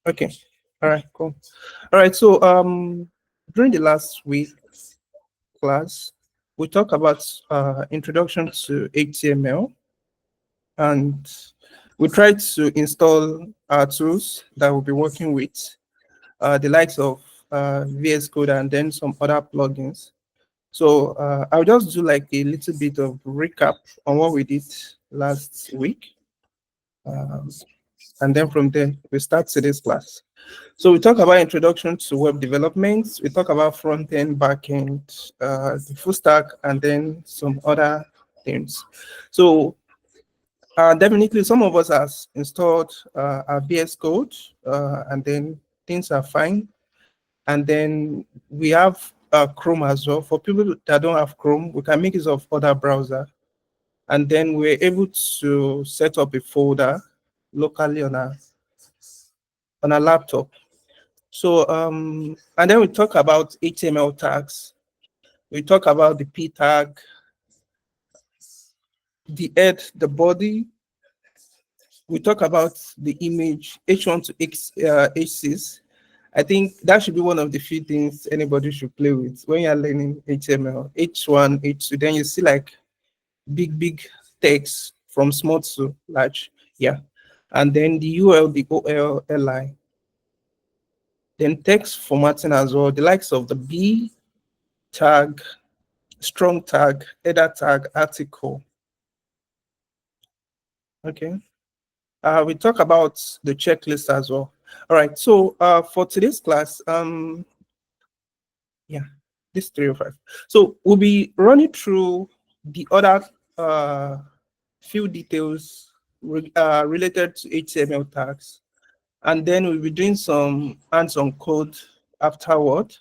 Okay. All right, cool. All right, so during the last week class, we talked about introduction to HTML, and we tried to install our tools that we'll be working with, the likes of VS Code and then some other plugins. So I'll just do like a little bit of recap on what we did last week. Um, and then from there, we start today's class. So we talk about introduction to web development. We talk about front end, back end, the full stack, and then some other things. So definitely, some of us has installed our VS Code, and then things are fine. And then we have Chrome as well. For people that don't have Chrome, we can make use of other browser. And then we're able to set up a folder locally on a laptop. So, and then we talk about HTML tags. We talk about the P tag, the head, the body. We talk about the image, H1 to H6. I think that should be one of the few things anybody should play with when you're learning HTML. H1, H2, then you see like big text from small to large. Yeah. And then the UL, the OL, LI. Then text formatting as well, the likes of the B tag, strong tag, header tag, article. Okay. We talk about the checklist as well. All right. So for today's class, yeah, this 305. So we'll be running through the other few details related to HTML tags, and then we'll be doing some hands-on code afterward.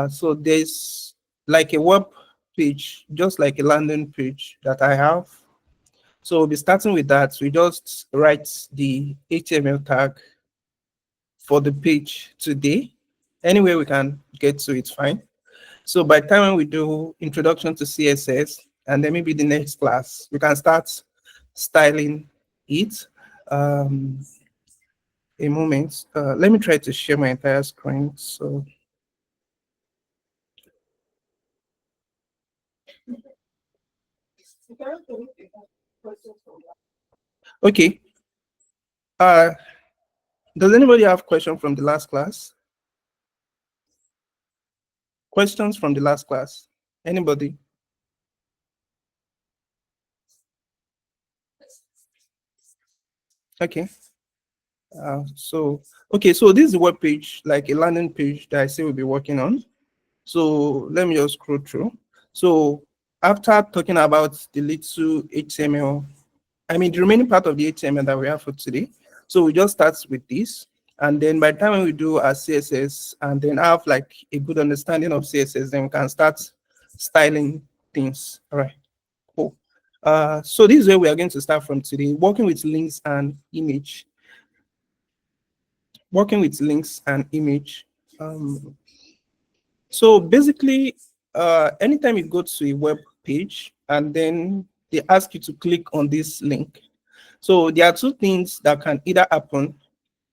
So there's like a web page, just like a landing page that I have. So we'll be starting with that. We just write the HTML tag for the page today. Anywhere we can get to, it's fine. So by the time when we do introduction to CSS, and then maybe the next class, we can start styling it. A moment. Let me try to share my entire screen. So, okay. Uh, does anybody have question from the last class? Questions from the last class? Anybody? Okay. Okay, so this is a web page, like a landing page that I say we'll be working on. So let me just scroll through. So after talking about the little HTML, I mean the remaining part of the HTML that we have for today. So we just start with this. And then by the time when we do our CSS and then have like a good understanding of CSS, then we can start styling things. All right, cool. So this is where we are going to start from today, working with links and image. Working with links and image. So basically, anytime you go to a web page and then they ask you to click on this link. So there are two things that can either happen.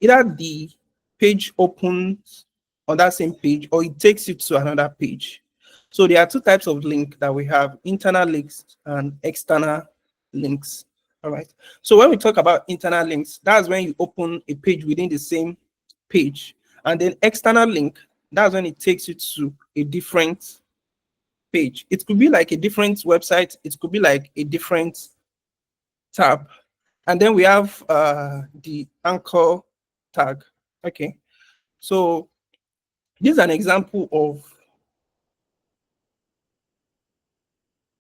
Either the page opens on that same page or it takes you to another page. So there are two types of link that we have, internal links and external links. All right. So when we talk about internal links, that's when you open a page within the same page. And then external link, that's when it takes you to a different page. It could be like a different website. It could be like a different tab. And then we have the anchor tag. Okay. So this is an example of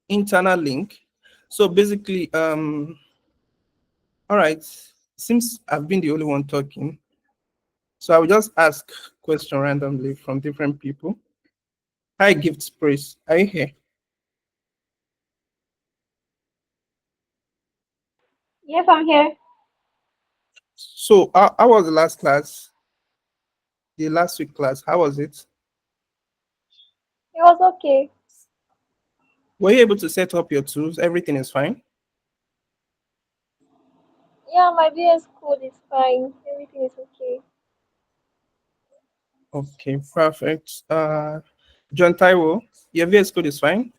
internal link. So basically, all right, seems I've been the only one talking. So I will just ask question randomly from different people. Hi, Gift Praise. Are you here? Yes, I'm here. So how was the last class? The last week class, how was it? It was okay. Were you able to set up your tools? Everything is fine? Yeah, my VS Code is fine. Everything is okay. Okay, perfect. John Taiwo, your VS Code is fine.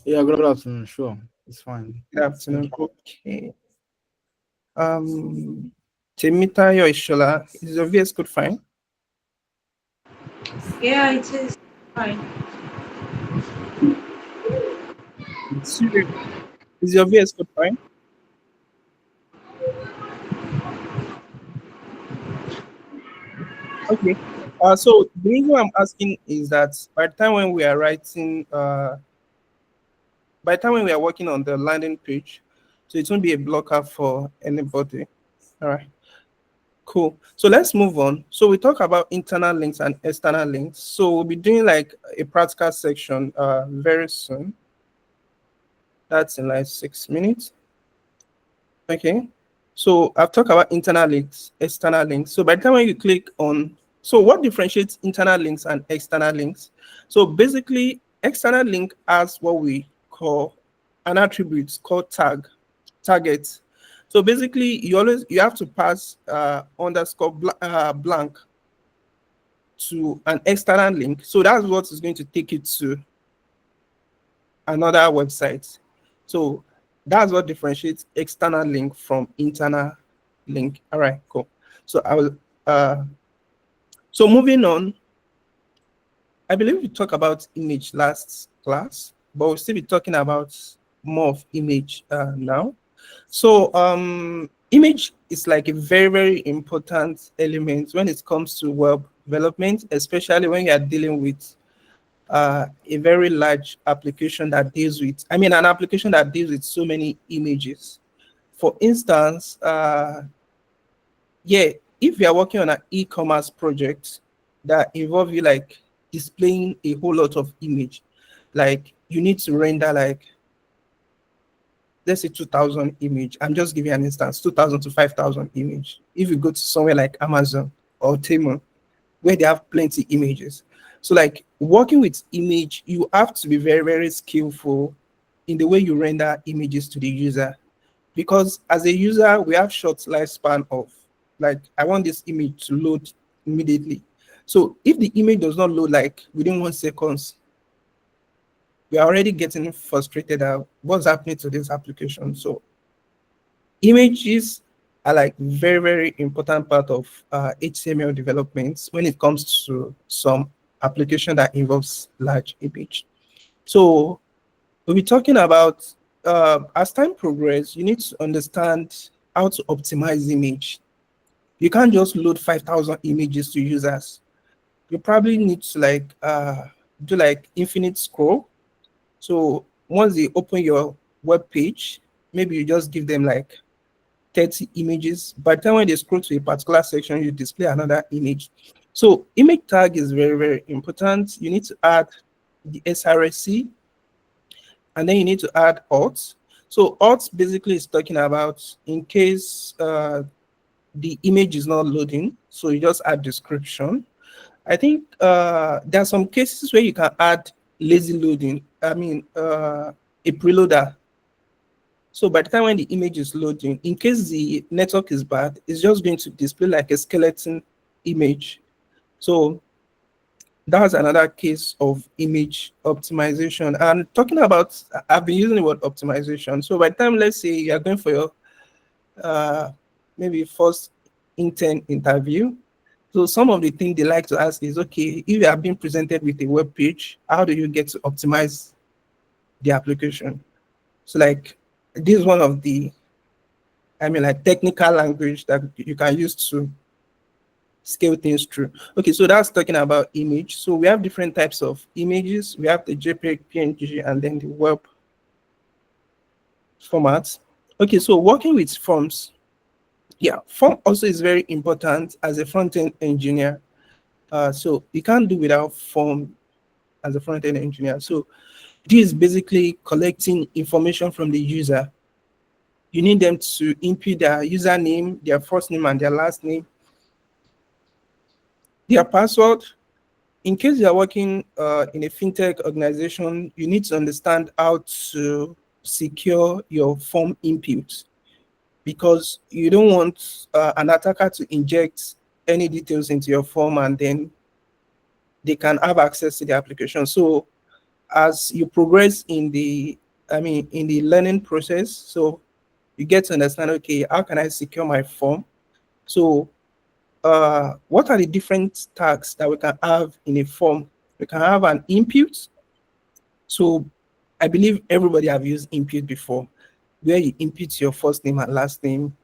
Yeah, good afternoon. Sure, it's fine. Good Thank afternoon. you. Okay. Temitayo Ishola, is your VS Code fine? Yeah, it is fine. Cyril, is your VS Code fine? Okay. So the reason I'm asking is that by the time when we are writing, by the time when we are working on the landing page, so it won't be a blocker for anybody. All right. Cool. So let's move on. So we talk about internal links and external links. So we'll be doing like a practical section very soon. That's in like 6 minutes. Okay. So I've talked about internal links, external links. So by the time when you click on, so what differentiates internal links and external links? So basically, external link has what we call an attribute called target. So basically, you have to pass underscore blank to an external link. So that's what is going to take you to another website. So that's what differentiates external link from internal link. All right, cool. So I will so moving on, I believe we talked about image last class, but we'll still be talking about more of image now. So image is like a very, very important element when it comes to web development, especially when you are dealing with a very large application that deals with, I mean, an application that deals with so many images. For instance, yeah, if you are working on an e-commerce project that involve you like displaying a whole lot of image, like you need to render like, let's say 2000 image. I'm just giving an instance, 2000 to 5000 image. If you go to somewhere like Amazon or Temu, where they have plenty images. So like working with image, you have to be very, very skillful in the way you render images to the user. Because as a user, we have short lifespan of like, I want this image to load immediately. So if the image does not load like within 1 second, we are already getting frustrated at what's happening to this application. So images are like very, very important part of HTML development when it comes to some application that involves large image. So we'll be talking about as time progresses, you need to understand how to optimize image. You can't just load 5,000 images to users. You probably need to like do like infinite scroll. So once they open your web page, maybe you just give them like 30 images. By the time when they scroll to a particular section, you display another image. So image tag is very, very important. You need to add the SRSC, and then you need to add auth. So auth basically is talking about in case the image is not loading, so you just add description. I think there are some cases where you can add lazy loading. I mean, a preloader. So by the time when the image is loading, in case the network is bad, it's just going to display like a skeleton image. So that's another case of image optimization. And talking about, I've been using the word optimization. So by the time, let's say you're going for your maybe first intern interview, so some of the things they like to ask is, okay, if you are being presented with a web page, how do you get to optimize the application? So like this is one of the, I mean, like technical language that you can use to scale things through. Okay, so that's talking about image. So we have different types of images. We have the JPEG, PNG, and then the web formats. Okay, so working with forms. Yeah, form also is very important as a front-end engineer. So you can't do without form as a front-end engineer. So this is basically collecting information from the user. You need them to input their username, their first name and their last name, their password. In case you are working in a fintech organization, you need to understand how to secure your form inputs, because you don't want an attacker to inject any details into your form, and then they can have access to the application. So as you progress in the, in the learning process, so you get to understand, okay, how can I secure my form? So what are the different tags that we can have in a form? We can have an input. So I believe everybody have used input before, where you input your first name and last name,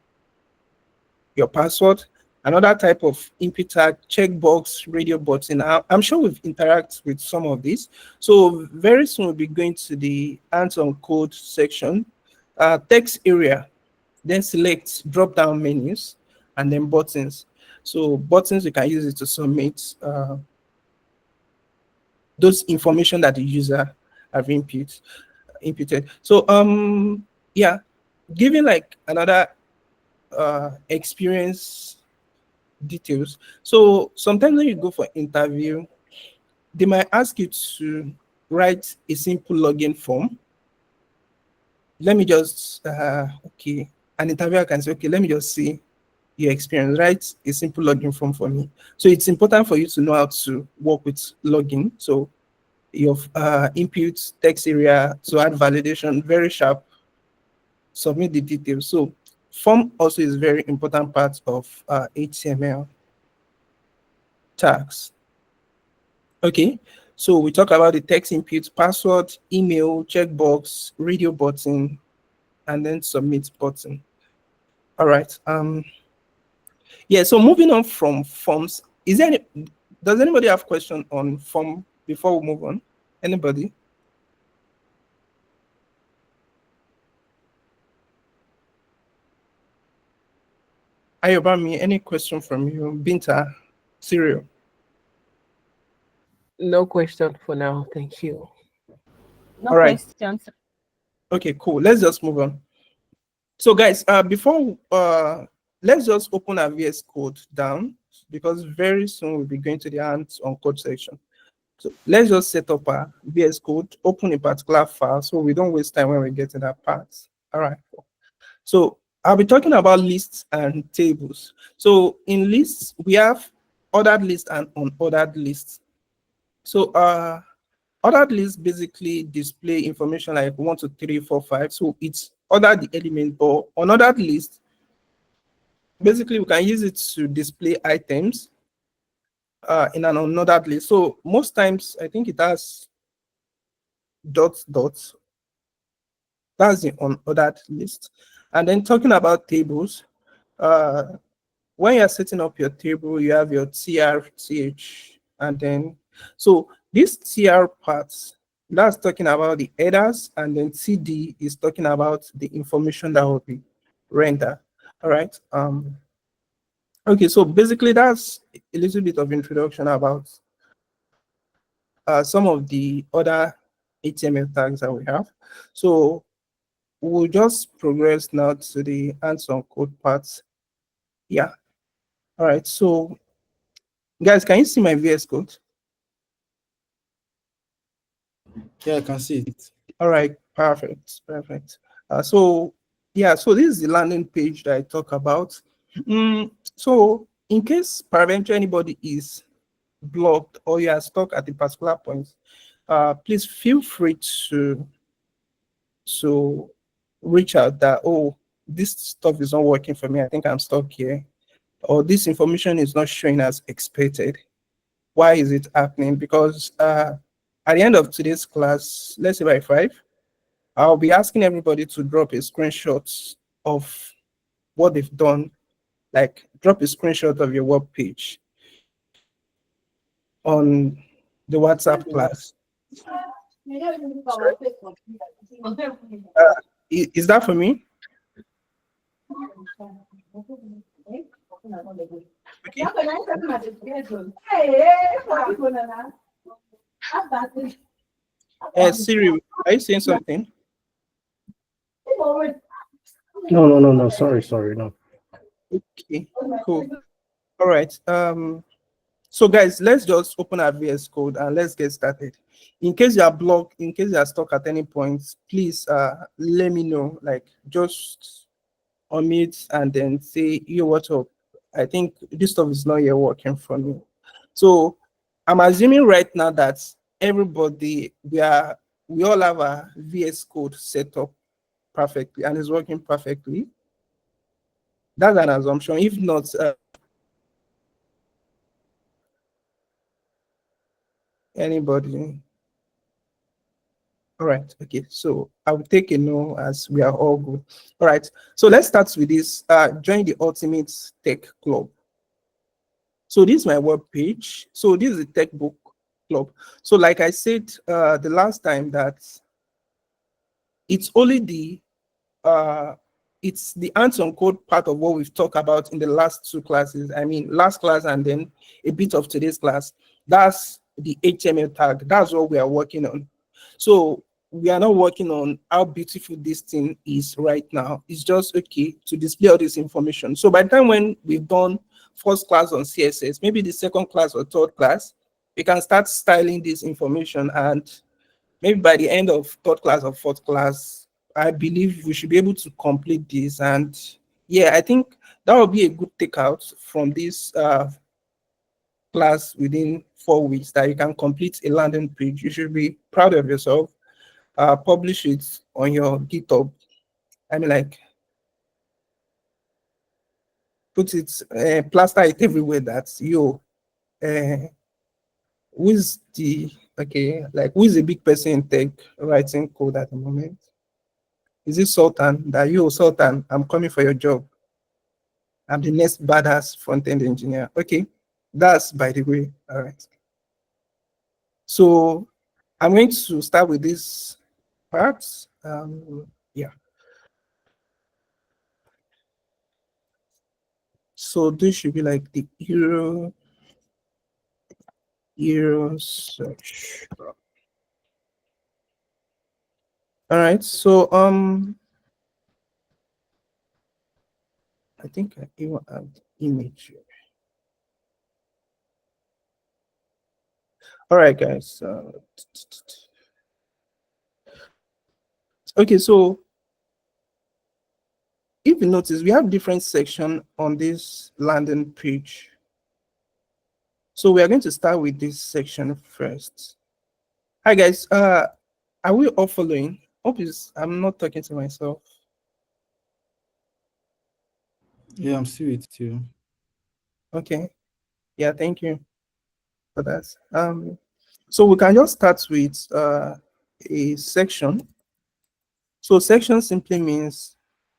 your password. Another type of input tag, checkbox, radio button. I'm sure we've interacted with some of these. So very soon we'll be going to the hands-on code section, text area, then select drop-down menus, and then buttons. So buttons, you can use it to submit those information that the user have inputted. So yeah, giving like another experience details. So sometimes when you go for interview, they might ask you to write a simple login form. Let me just okay, an interviewer can say, okay, let me just see your experience, write a simple login form for me. So it's important for you to know how to work with login. So your input text area to add validation, very sharp, submit the details. So form also is very important part of HTML tags. Okay, so we talk about the text input, password, email, checkbox, radio button, and then submit button. All right. Yeah, so moving on from forms, does anybody have question on form before we move on? Anybody? Ayobami, any question from you? Binta, Cyril? No question for now. Thank you. No All right. questions. Okay, cool. Let's just move on. So guys, before let's just open our VS Code down, because very soon we'll be going to the hands-on code section. So let's just set up our VS Code, open a particular file so we don't waste time when we get to that part. All right. So I'll be talking about lists and tables. So in lists, we have ordered lists and unordered lists. So ordered lists basically display information like 1, 2, 3, 4, 5. So it's order the element, but unordered list, basically we can use it to display items in an unordered list. So most times I think it has dots, dots. That's the unordered list. And then talking about tables, when you're setting up your table, you have your tr, th, and then, so this tr parts, that's talking about the headers, and then td is talking about the information that will be rendered. All right. Okay, so basically that's a little bit of introduction about some of the other HTML tags that we have. So we'll just progress now to the hands-on code parts. Yeah. All right. So guys, can you see my VS Code? Yeah, I can see it. All right, perfect, perfect. So yeah, so this is the landing page that I talk about. So in case peradventure anybody is blocked or you are stuck at a particular point, please feel free to reach out that, oh, this stuff is not working for me. I think I'm stuck here, or this information is not showing as expected. Why is it happening? Because at the end of today's class, let's say by 5, I'll be asking everybody to drop a screenshot of what they've done, like drop a screenshot of your web page on the WhatsApp class. Is that for me? Okay. Siri, are you saying something? No. Sorry, no. Okay, cool. All right. So guys, let's just open our VS Code and let's get started. In case you are blocked, in case you are stuck at any point, please let me know. Like just unmute and then say, yo, what's up? I think this stuff is not yet working for me. So I'm assuming right now that everybody, we all have a VS Code set up perfectly and is working perfectly. That's an assumption. If not, anybody? All right. Okay. So I will take a no as we are all good. All right. So let's start with this. Join the Ultimate Tech Club. So this is my web page. So this is the Tech Book Club. So like I said the last time, that it's only the hands-on code part of what we've talked about in the last two classes. I mean, last class and then a bit of today's class. That's the HTML tag. That's what we are working on. So we are not working on how beautiful this thing is right now. It's just okay to display all this information. So by the time when we've done first class on CSS, maybe the second class or third class, we can start styling this information, and maybe by the end of third class or fourth class, I believe we should be able to complete this. And yeah, I think that would be a good takeout from this class within 4 weeks, that you can complete a landing page. You should be proud of yourself. Publish it on your GitHub. I mean, like, put it, plaster it everywhere that you, who's the, okay, like, who is a big person in tech writing code at the moment? Is it Sultan? That you, Sultan, I'm coming for your job. I'm the next badass front-end engineer. Okay, that's by the way. All right. So I'm going to start with this part. Yeah. So this should be like the hero search. All right. So I think I even have the image here. All right, guys. Okay, so if you notice, we have different sections on this landing page. So we are going to start with this section first. Hi, guys. Are we all following? Hope I'm not talking to myself. Yeah, I'm still with you. Okay. Yeah, thank you for that. So we can just start with a section. So section simply means,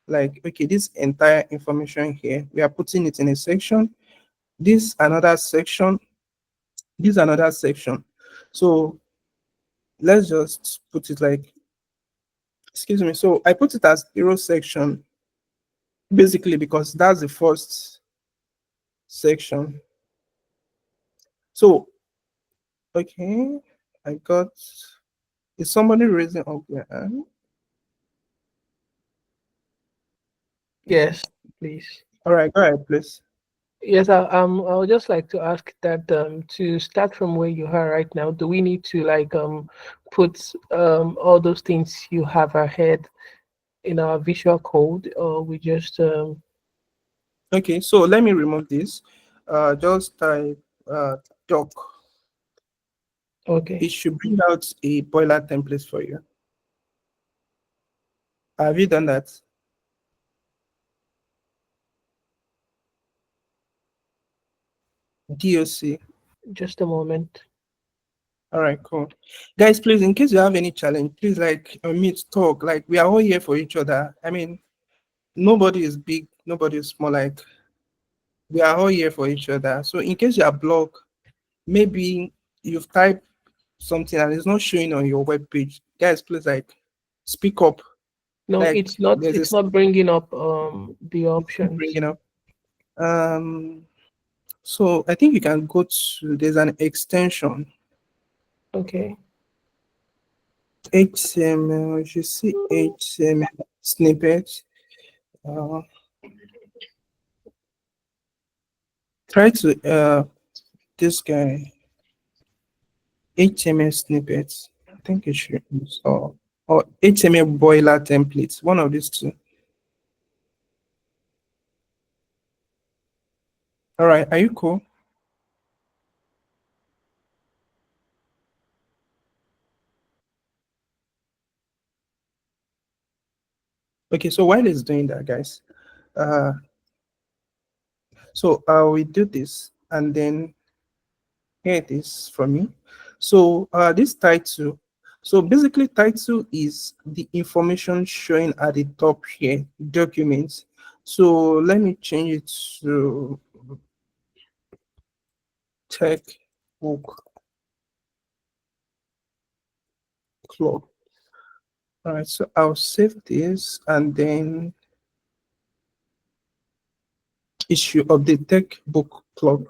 like, okay, this entire information here, we are putting it in a section. This another section. This another section. So let's just put it like, excuse me. So I put it as hero section basically because that's the first section. So, okay, I got, is somebody raising up their hand? Yes, please. All right, go ahead, please. Yes, I would just like to ask that to start from where you are right now, do we need to like put all those things you have ahead in our visual code, or we just Okay, so let me remove this. Just type doc. okay. It should bring out a boiler template for you. Have you done that? DOC. Just a moment. All right, cool. Guys, please, in case you have any challenge, please, like, meet, talk. Like, we are all here for each other. I mean, nobody is big, nobody is small. Like, we are all here for each other. So in case you are blocked, maybe you've typed something and it's not showing on your web page. Guys, please, like, speak up. No, Like, it's not. there's It's a not bringing up the options. bringing up. So I think you can go to, there's an extension, Okay. HTML. You see HTML snippet. Try to this guy, HTML snippets. I think it should install, or HTML boiler templates. One of these two. All right, are you cool? Okay, so while it's doing that, guys, so we do this, and then here it is for me. So this title, so basically title is the information showing at the top here, documents. So let me change it to tech book club. All right, so I'll save this and then issue of the tech book club.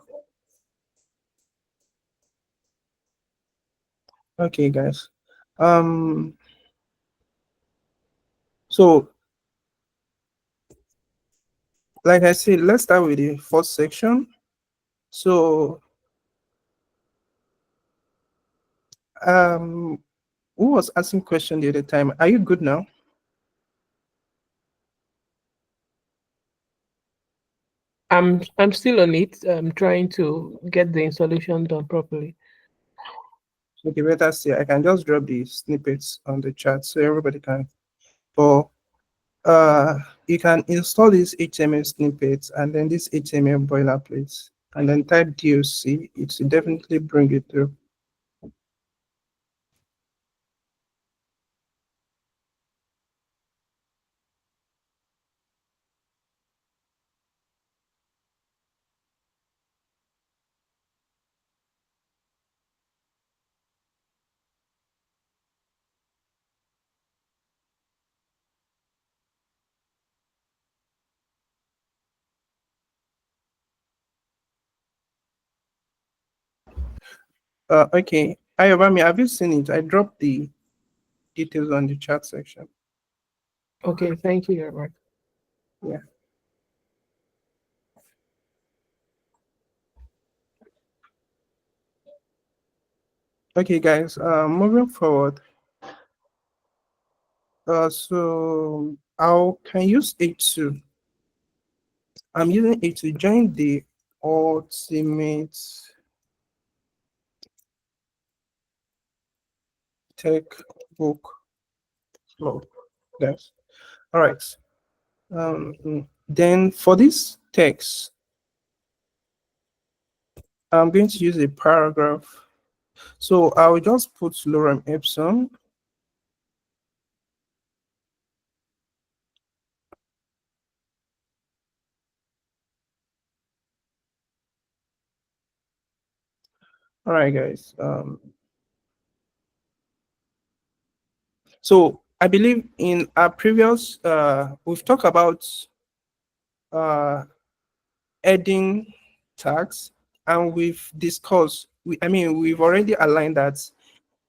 Okay, guys. So like I said, let's start with the first section. So who was asking question the other time? Are you good now? I'm still on it. I'm trying to get the installation done properly. Okay, better see. I can just drop the snippets on the chat so everybody can. Or you can install these HTML snippets and then this HTML boilerplates, and then type DOC. It will definitely bring it through. Okay, Ayobami, have you seen it? I dropped the details on the chat section. Okay, thank you very much. Yeah. Okay, guys. Moving forward. So I can use H2. I'm using it to join the ultimate tech book club. Yes. All right. Then for this text, I'm going to use a paragraph. So I will just put lorem ipsum. All right, guys. So I believe in our previous, we've talked about adding tags, and we've discussed, we've already aligned that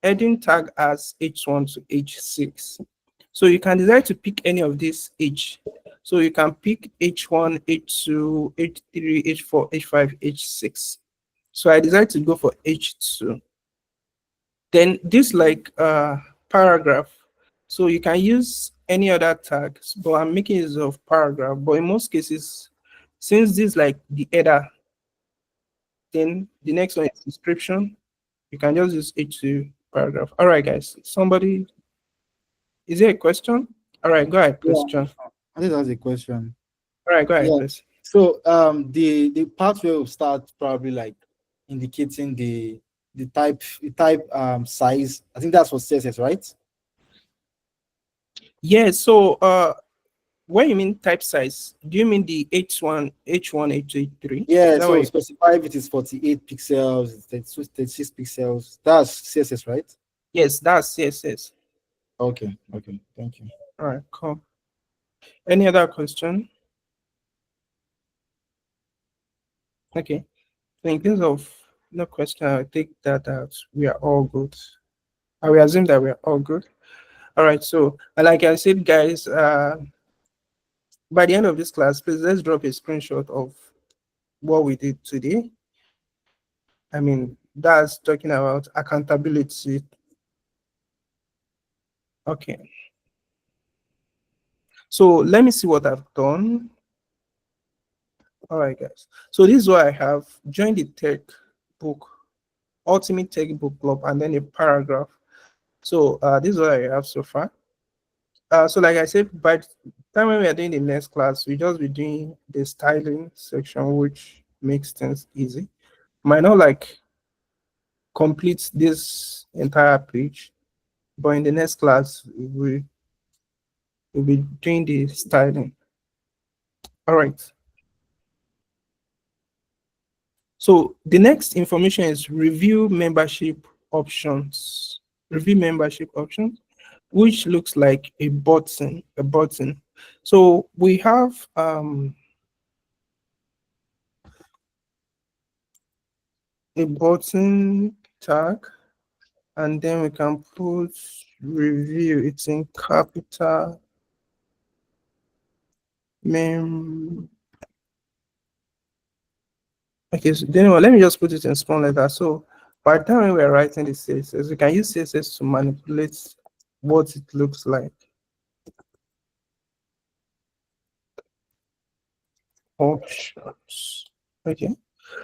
adding tag as H1 to H6. So you can decide to pick any of these H. So you can pick H1, H2, H3, H4, H5, H6. So I decided to go for H2. Then this paragraph. So you can use any other tags, but I'm making use of paragraph. But in most cases, since this like the header, then the next one is description. You can just use H2 paragraph. All right, guys. Somebody, is there a question? All right, go ahead, Yeah, question. I think that's a question. All right, go ahead, Yeah. please. So the part where we start probably like indicating the type size. I think that's for CSS, right? Yeah, so when you mean type size, do you mean the H1, H1, H2, H3? Yeah. Is that what So you... specify if it is 48 pixels, 36 pixels. That's CSS, right? Yes, that's CSS. Okay. Okay. Thank you. All right, cool. Any other question? Okay. So in case of no question, I'll take that out. We are all good. I will assume that we are all good. All right. So, like I said, guys, by the end of this class, please let's drop a screenshot of what we did today. I mean, that's talking about accountability. Okay. So let me see what I've done. All right, guys. So this is what I have. Join the tech book, Ultimate Tech Book Club, and then a paragraph. So this is what I have so far. So like I said, by the time when we are doing the next class, we just be doing the styling section, which makes things easy. Might not like complete this entire page, but in the next class, we'll be doing the styling. All right. So the next information is review membership options. Review membership options, which looks like a button. So we have a button tag, and then we can put review. It's in capital mem. Okay, so then let me just put it in small letter. So by the time we're writing the CSS, we can use CSS to manipulate what it looks like. Options. Okay.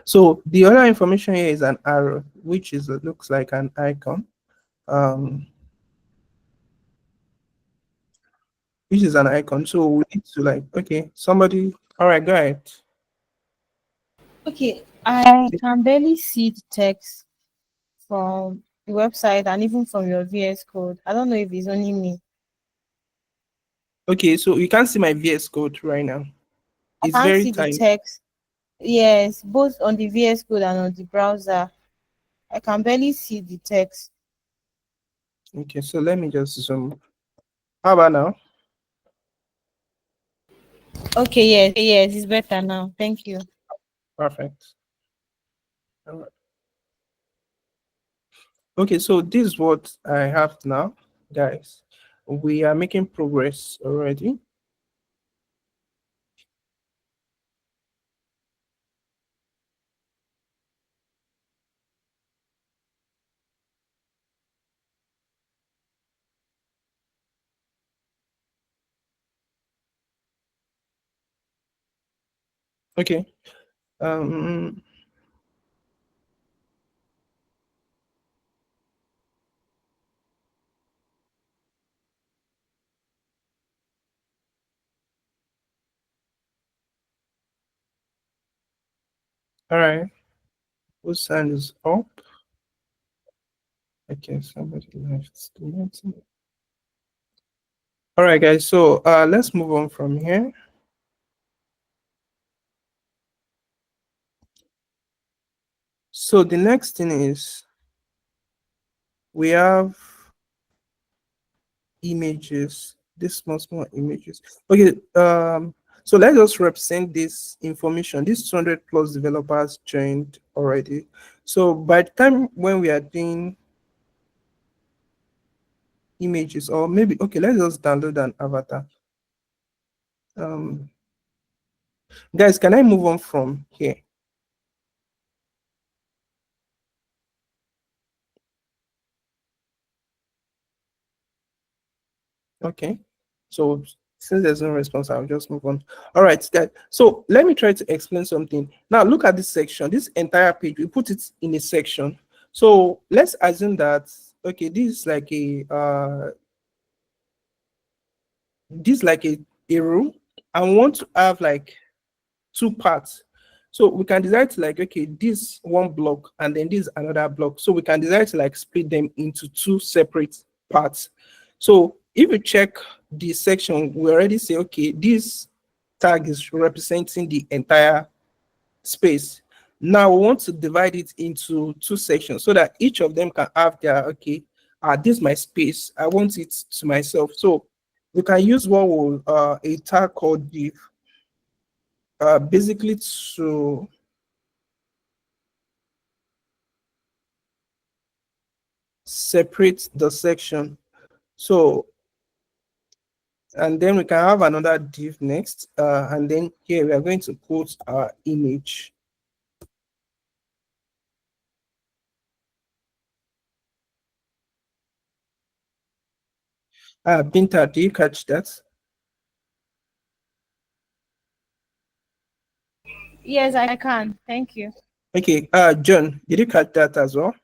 So the other information here is an arrow, which is looks like an icon. Which is an icon. So we need to like, okay, somebody, all right, go ahead. Okay, I can barely see the text from the website and even from your VS Code. I don't know if it's only me. Okay, so you can't see my VS Code right now. I It's can't very see the tiny. text. Yes, both on the VS Code and on the browser. I can barely see the text. Okay, so let me just zoom. How about now? Okay, yes, it's better now. Thank you. Perfect. All right. Okay, so this is what I have now, guys. We are making progress already. Okay. Um, all right. Whose hand is up? Okay, somebody left the meeting. All right, guys. So let's move on from here. So the next thing is we have images, this small images. Okay, so let's just represent this information. These 200 plus developers joined already. So by the time when we are doing images, or maybe, okay, let's just download an avatar. Guys, can I move on from here? Okay, so since there's no response, I'll just move on. All right, guys. So let me try to explain something. Now look at this section, this entire page, we put it in a section. So let's assume that, okay, this is like a room. I want to have like two parts. So we can decide to like, okay, this one block and then this another block. So we can decide to like split them into two separate parts. So if you check the section, we already say, okay, this tag is representing the entire space. Now we want to divide it into two sections so that each of them can have their, okay, this is my space. I want it to myself. So we can use what will a tag called div, basically to separate the section. So, and then we can have another div next, and then here we are going to put our image. Binta, do you catch that? Yes, I can. Thank you. Okay, John, did you catch that as well?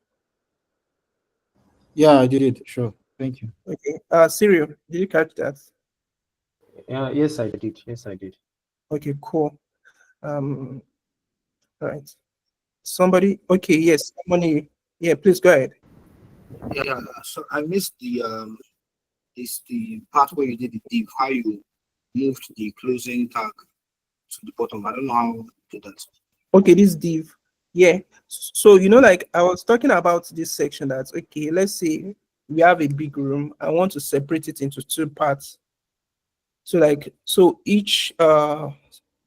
Yeah, I did it. Sure. Thank you. Okay, Cyril, did you catch that? Yes, I did. Yes, I did. Okay, cool. All right. Somebody, okay, yes, somebody, yeah, please go ahead. Yeah, so I missed the part where you did the div, how you moved the closing tag to the bottom. I don't know how to do that. Okay, this div, yeah. So, like I was talking about this section that, okay, let's say we have a big room. I want to separate it into two parts. So each,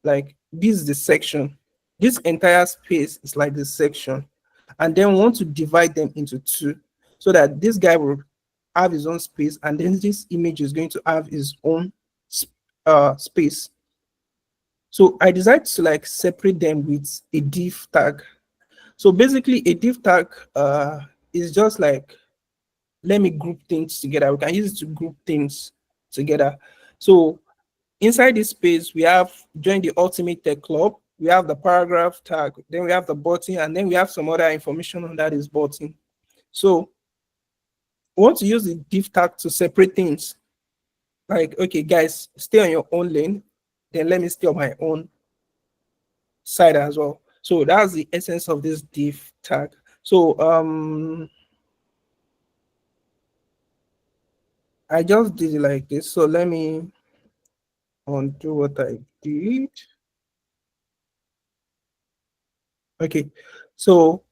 like this is the section. This entire space is like the section. And then we want to divide them into two so that this guy will have his own space, and then this image is going to have his own space. So I decided to like separate them with a div tag. So basically a div tag is just like, let me group things together. We can use it to group things together. So inside this space, we have join the Ultimate Tech Club. We have the paragraph tag, then we have the button, and then we have some other information on that is button. So we want to use the div tag to separate things. Like, okay, guys, stay on your own lane, then let me stay on my own side as well. So that's the essence of this div tag. So I just did it like this. So let me undo what I did. Okay, so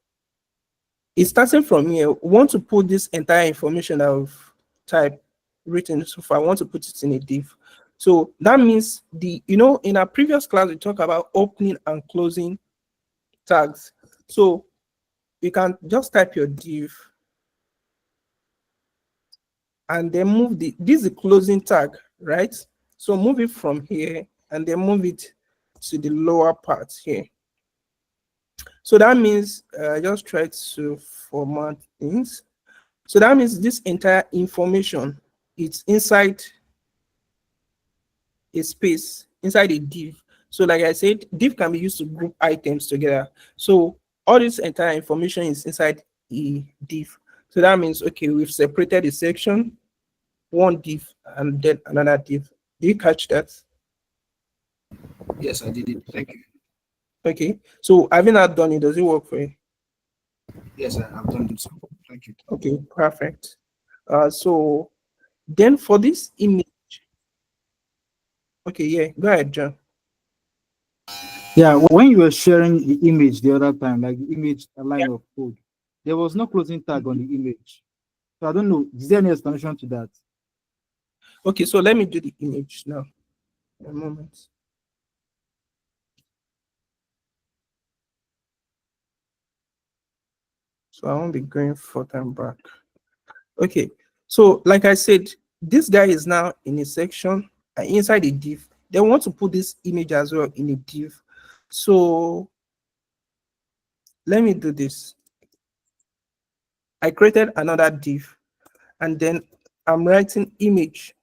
it's starting from here. We want to put this entire information of type written so far. I want to put it in a div. So that means in our previous class, we talked about opening and closing tags. So you can just type your div and then move this is the closing tag, right? So move it from here and then move it to the lower part here. So that means just try to format things. So that means this entire information, it's inside a space, inside a div. So like I said, div can be used to group items together. So all this entire information is inside a div. So that means, okay, we've separated a section, one div, and then another div. Do you catch that? Yes, I did it. Thank you. Okay. So having that done it, does it work for you? Yes, I've done it. Thank you. Okay, perfect. So then for this image, okay, yeah, go ahead, John. Yeah, when you were sharing the image the other time, like the image, a line of code, there was no closing tag on the image. So I don't know. Is there any explanation to that? Okay, so let me do the image now. A moment. So I won't be going forth and back. Okay, so like I said, this guy is now in a section inside a div. They want to put this image as well in a div. So let me do this. I created another div and then I'm writing image.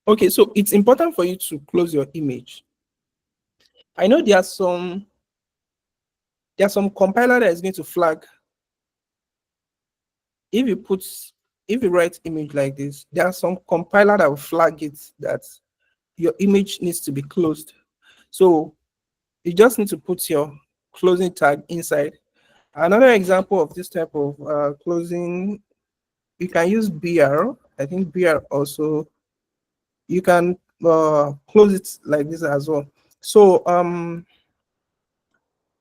Okay, so it's important for you to close your image. I know there's some compiler that is going to flag. If you write image like this, there are some compiler that will flag it that your image needs to be closed. So you just need to put your closing tag inside. Another example of this type of closing, you can use BR. I think BR also, you can close it like this as well. So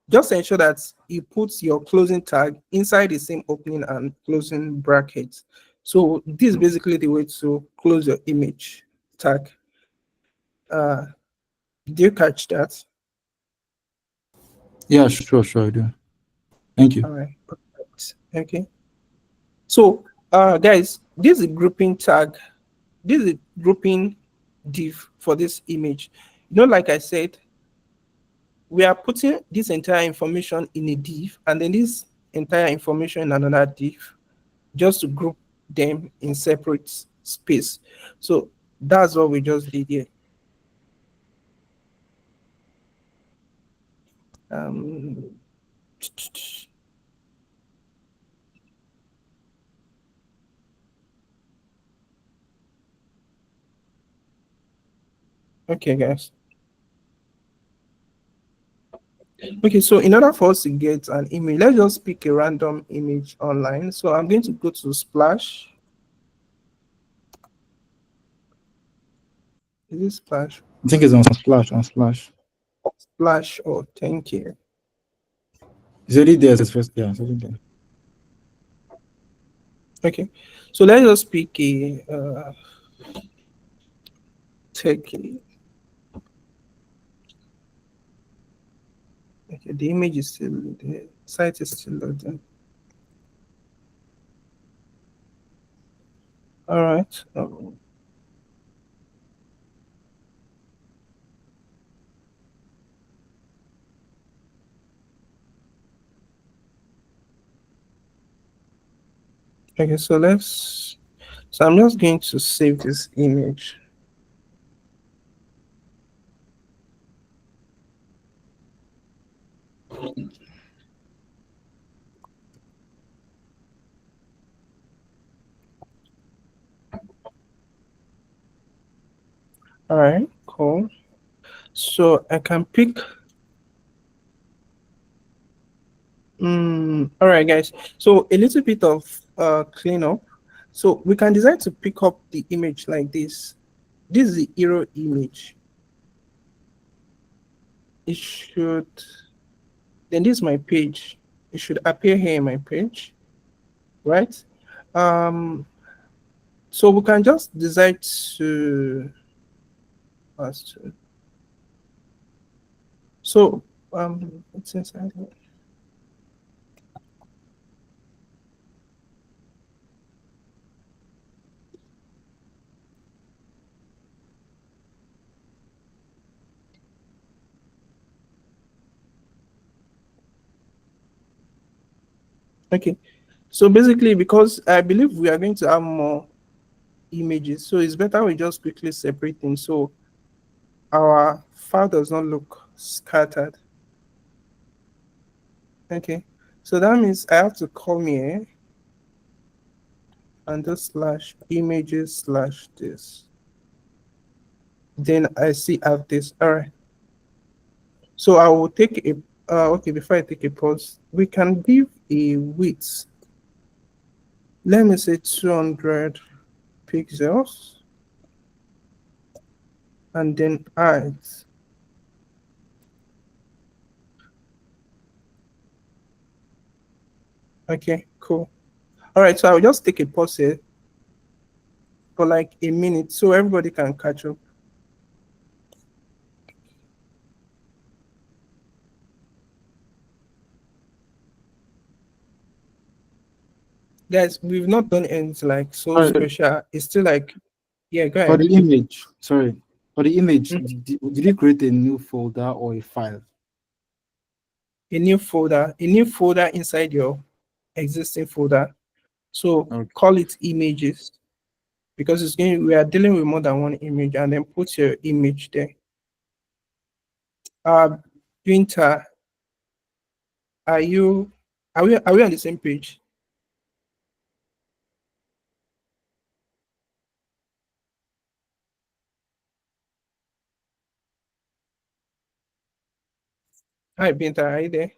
just ensure that you put your closing tag inside the same opening and closing brackets. So this is basically the way to close your image tag. Do you catch that? Yeah, sure, I do. Thank you. All right, perfect. Okay. So guys, this is a grouping tag. This is a grouping div for this image. Like I said, we are putting this entire information in a div and then this entire information in another div just to group them in separate space. So that's what we just did here. Um, okay, guys. Okay, so in order for us to get an image, let's just pick a random image online. So I'm going to go to Splash. Is it Splash? I think it's on Splash. On Splash. Splash, oh, thank you. It's already there. It's first. Yeah, it's already there. Okay, so let's just pick a tech. Okay, the image is still, the site is still loading. All right. Okay, so I'm just going to save this image. All right, cool. So I can pick. All right, guys. So a little bit of cleanup. So we can decide to pick up the image like this. This is the hero image. It should. Then this is my page. It should appear here in my page, right? So we can just decide to. So it's inside here. Okay, so basically, because I believe we are going to have more images, so it's better we just quickly separate them so our file does not look scattered. Okay, so that means I have to come here and just slash images slash this. Then I see I have this. All right. So I will take a okay, before I take a pause, we can give a width. Let me say 200 pixels. And then height. Okay, cool. All right, so I'll just take a pause here for like a minute so everybody can catch up. Guys, we've not done anything like so special. It's still like, yeah, go For ahead. the image, sorry. For the image, Mhm. did you create a new folder or a file? A new folder inside your existing folder. So Okay. call it images because it's going. We are dealing with more than one image, and then put your image there. Winter, are we on the same page? Hi, Binta, are you there?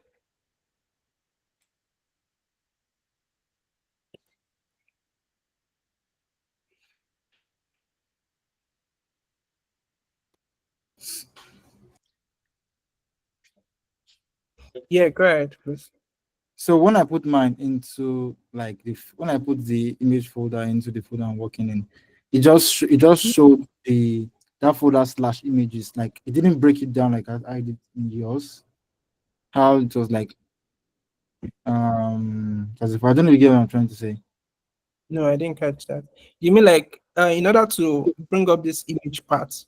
Yeah, go ahead, please. So when I put mine into like when I put the image folder into the folder I'm working in, it just showed that folder slash images. Like it didn't break it down like I did in yours. How it was like as if I don't know, you get what I'm trying to say. No, I didn't catch that. You mean like in order to bring up this image part?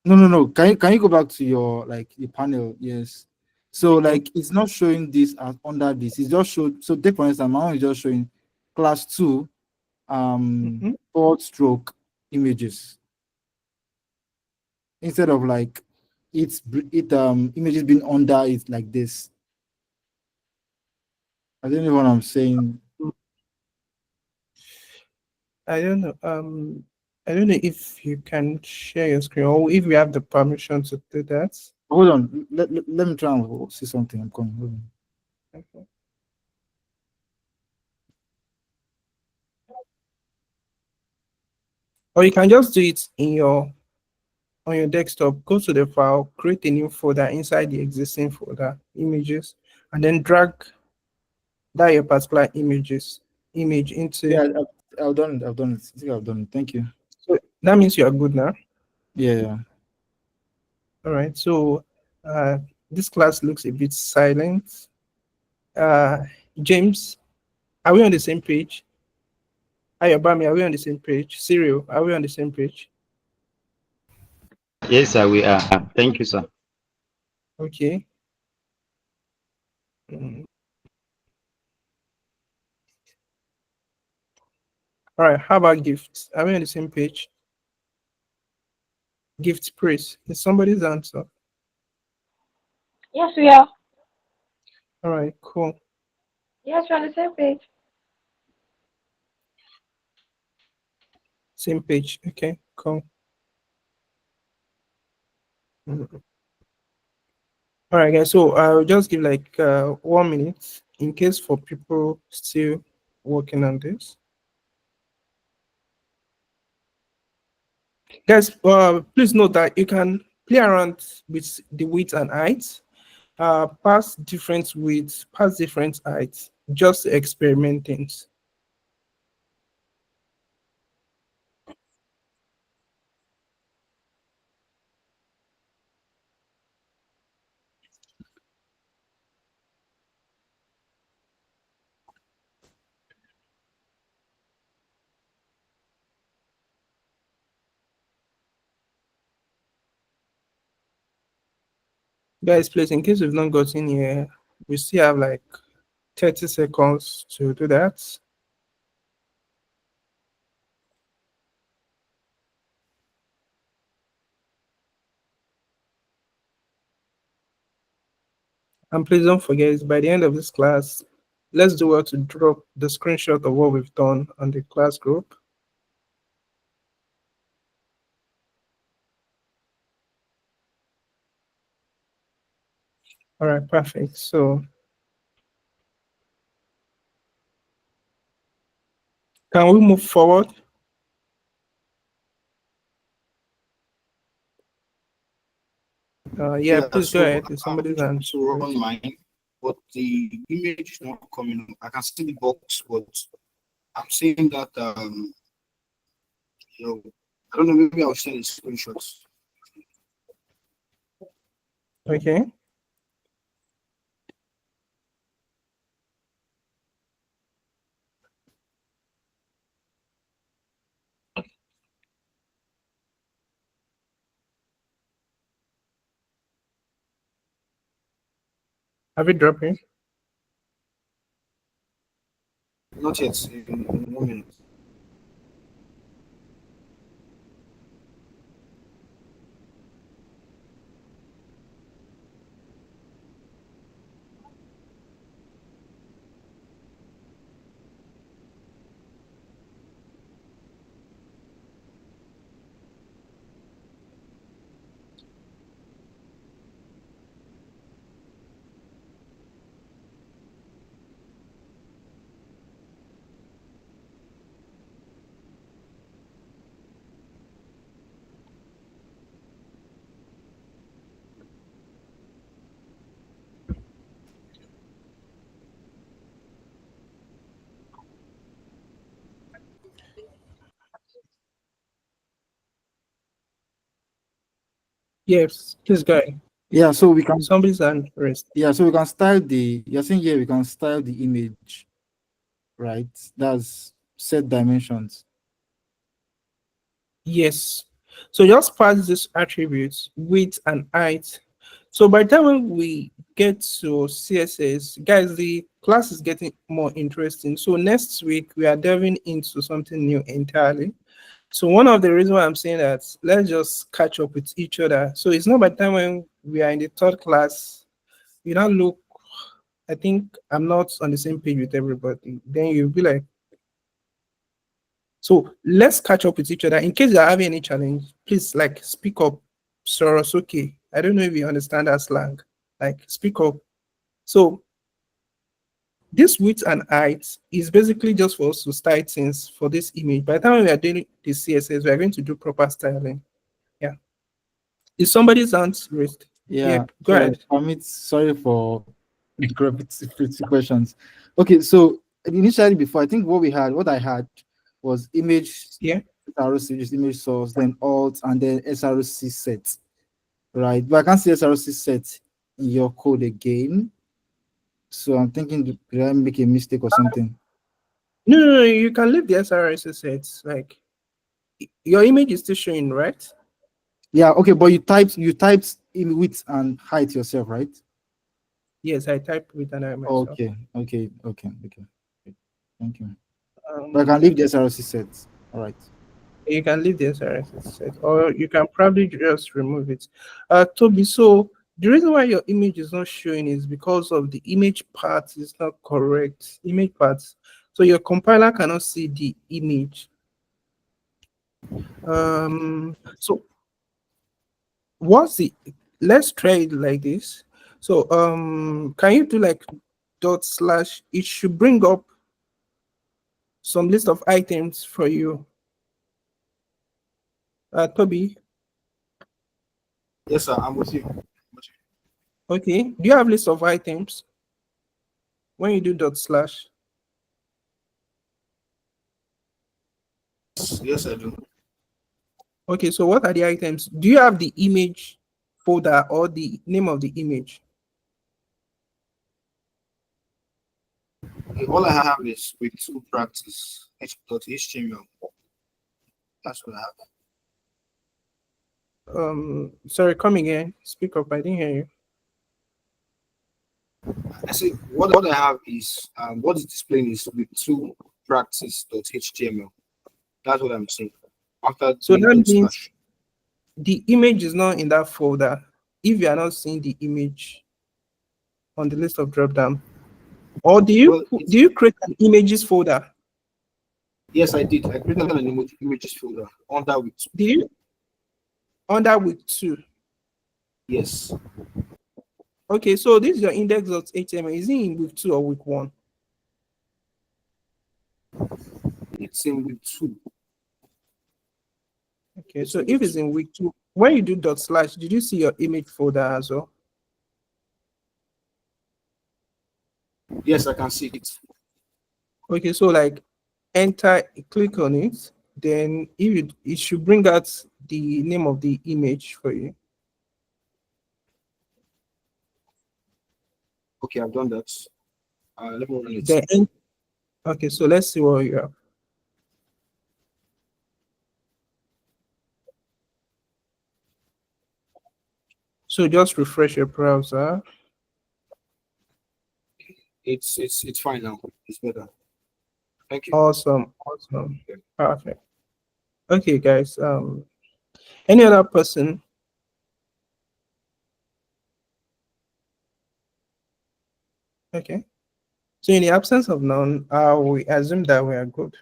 No. Can you go back to your like the panel? Yes. So Okay. like it's not showing this as under this. It's just showed. So take for instance, my one is just showing class 2 forward stroke images instead of like images being under it like this. I don't know what I'm saying. I don't know. I don't know if you can share your screen or if you have the permission to do that. Hold on. Let me try and see something. I'm coming. Hold on. Okay. Or you can just do it on your desktop. Go to the file, create a new folder inside the existing folder, images, and then drag that your particular image into. Yeah, I've done it. I've done it. I think I've done it. Thank you. So that means you are good now. Yeah. All right. So this class looks a bit silent. James, are we on the same page? Ayobami, are we on the same page? Cyril, are we on the same page? Yes, sir, we are. Thank you, sir. Okay. Mm. All right. How about gifts? Are we on the same page? Gift praise. Is somebody's answer? Yes, we are. All right. Cool. Yes, we're on the same page. Same page. Okay. Cool. Mhm. All right, guys. So I'll just give like 1 minute in case for people still working on this. Guys, please note that you can play around with the width and height, pass different widths, pass different heights, just experiment things. Guys, please, in case we've not gotten here, we still have like 30 seconds to do that. And please don't forget, by the end of this class, let's do well to drop the screenshot of what we've done on the class group. All right, perfect. So can we move forward? Yeah, please go so ahead. If I'm somebody's trying on. to run mine, but the image is not coming up. I can see the box, but I'm seeing that I don't know, maybe I'll send the screenshots. Okay. Have you dropped it? Not yet, in 1 minute. Yes, please go ahead. Yeah, so we can Somebody's on rest. yeah, so we can style you're saying here we can style the image, right? That's set dimensions. Yes. So just pass these attributes, width and height, So by the time when we get to CSS, guys, the class is getting more interesting. So next week we are delving into something new entirely. So one of the reasons why I'm saying that, let's just catch up with each other. So it's not by the time when we are in the third class, you don't look, I think I'm not on the same page with everybody. Then you'll be like, so let's catch up with each other. In case you're having any challenge, please like speak up. Sorosuke. I don't know if you understand that slang. Like speak up. So this width and height is basically just for us to style things for this image. By the time we are doing the CSS, we are going to do proper styling. Yeah. Is somebody's hands raised? Yeah, Go ahead. sorry for the repetitive questions. Okay, so initially before, I think what I had was image Yeah. SRC, just image source, then alt, and then SRC set, right? But I can't see SRC set in your code again. So I'm thinking, did I make a mistake or something? No, you can leave the SRS sets. Like your image is still showing, right? Yeah, okay, but you typed in width and height yourself, right? Yes, I typed with an I myself. Okay. Thank you. But I can leave the SRC set. All right. You can leave the SRS set, or you can probably just remove it. Toby, so the reason why your image is not showing is because of the image part is not correct. Image parts. So your compiler cannot see the image. So what's the, let's try it like this. So can you do like dot slash, it should bring up some list of items for you. Toby. Yes, sir. I'm with you. Okay. Do you have list of items when you do dot slash? Yes, I do. Okay, so what are the items? Do you have the image folder or the name of the image? Okay, all I have is with two practice h.html. That's what I have. Sorry, come again. Speak up. I didn't hear you. I see what I have is what is displaying is with two practice.html. That's what I'm saying. After So doing that dot means slash. the image is not in that folder if you are not seeing the image on the list of drop down. Or do you create an images folder? Yes, I did. I created an images folder under with two. Did you under with two? Yes. Okay, so this is your index.html. Is it in with two or with one? It's in with two. Okay, so if it's in week two, when you do dot slash, did you see your image folder as well? Yes, I can see it. Okay, so like enter, click on it, then if it should bring out the name of the image for you. Okay, I've done that. Let me run it. Okay, so let's see what you have. So just refresh your browser. It's fine now. It's better. Thank you. Awesome. Perfect. Okay, guys. Any other person? Okay. So in the absence of none, we assume that we are good.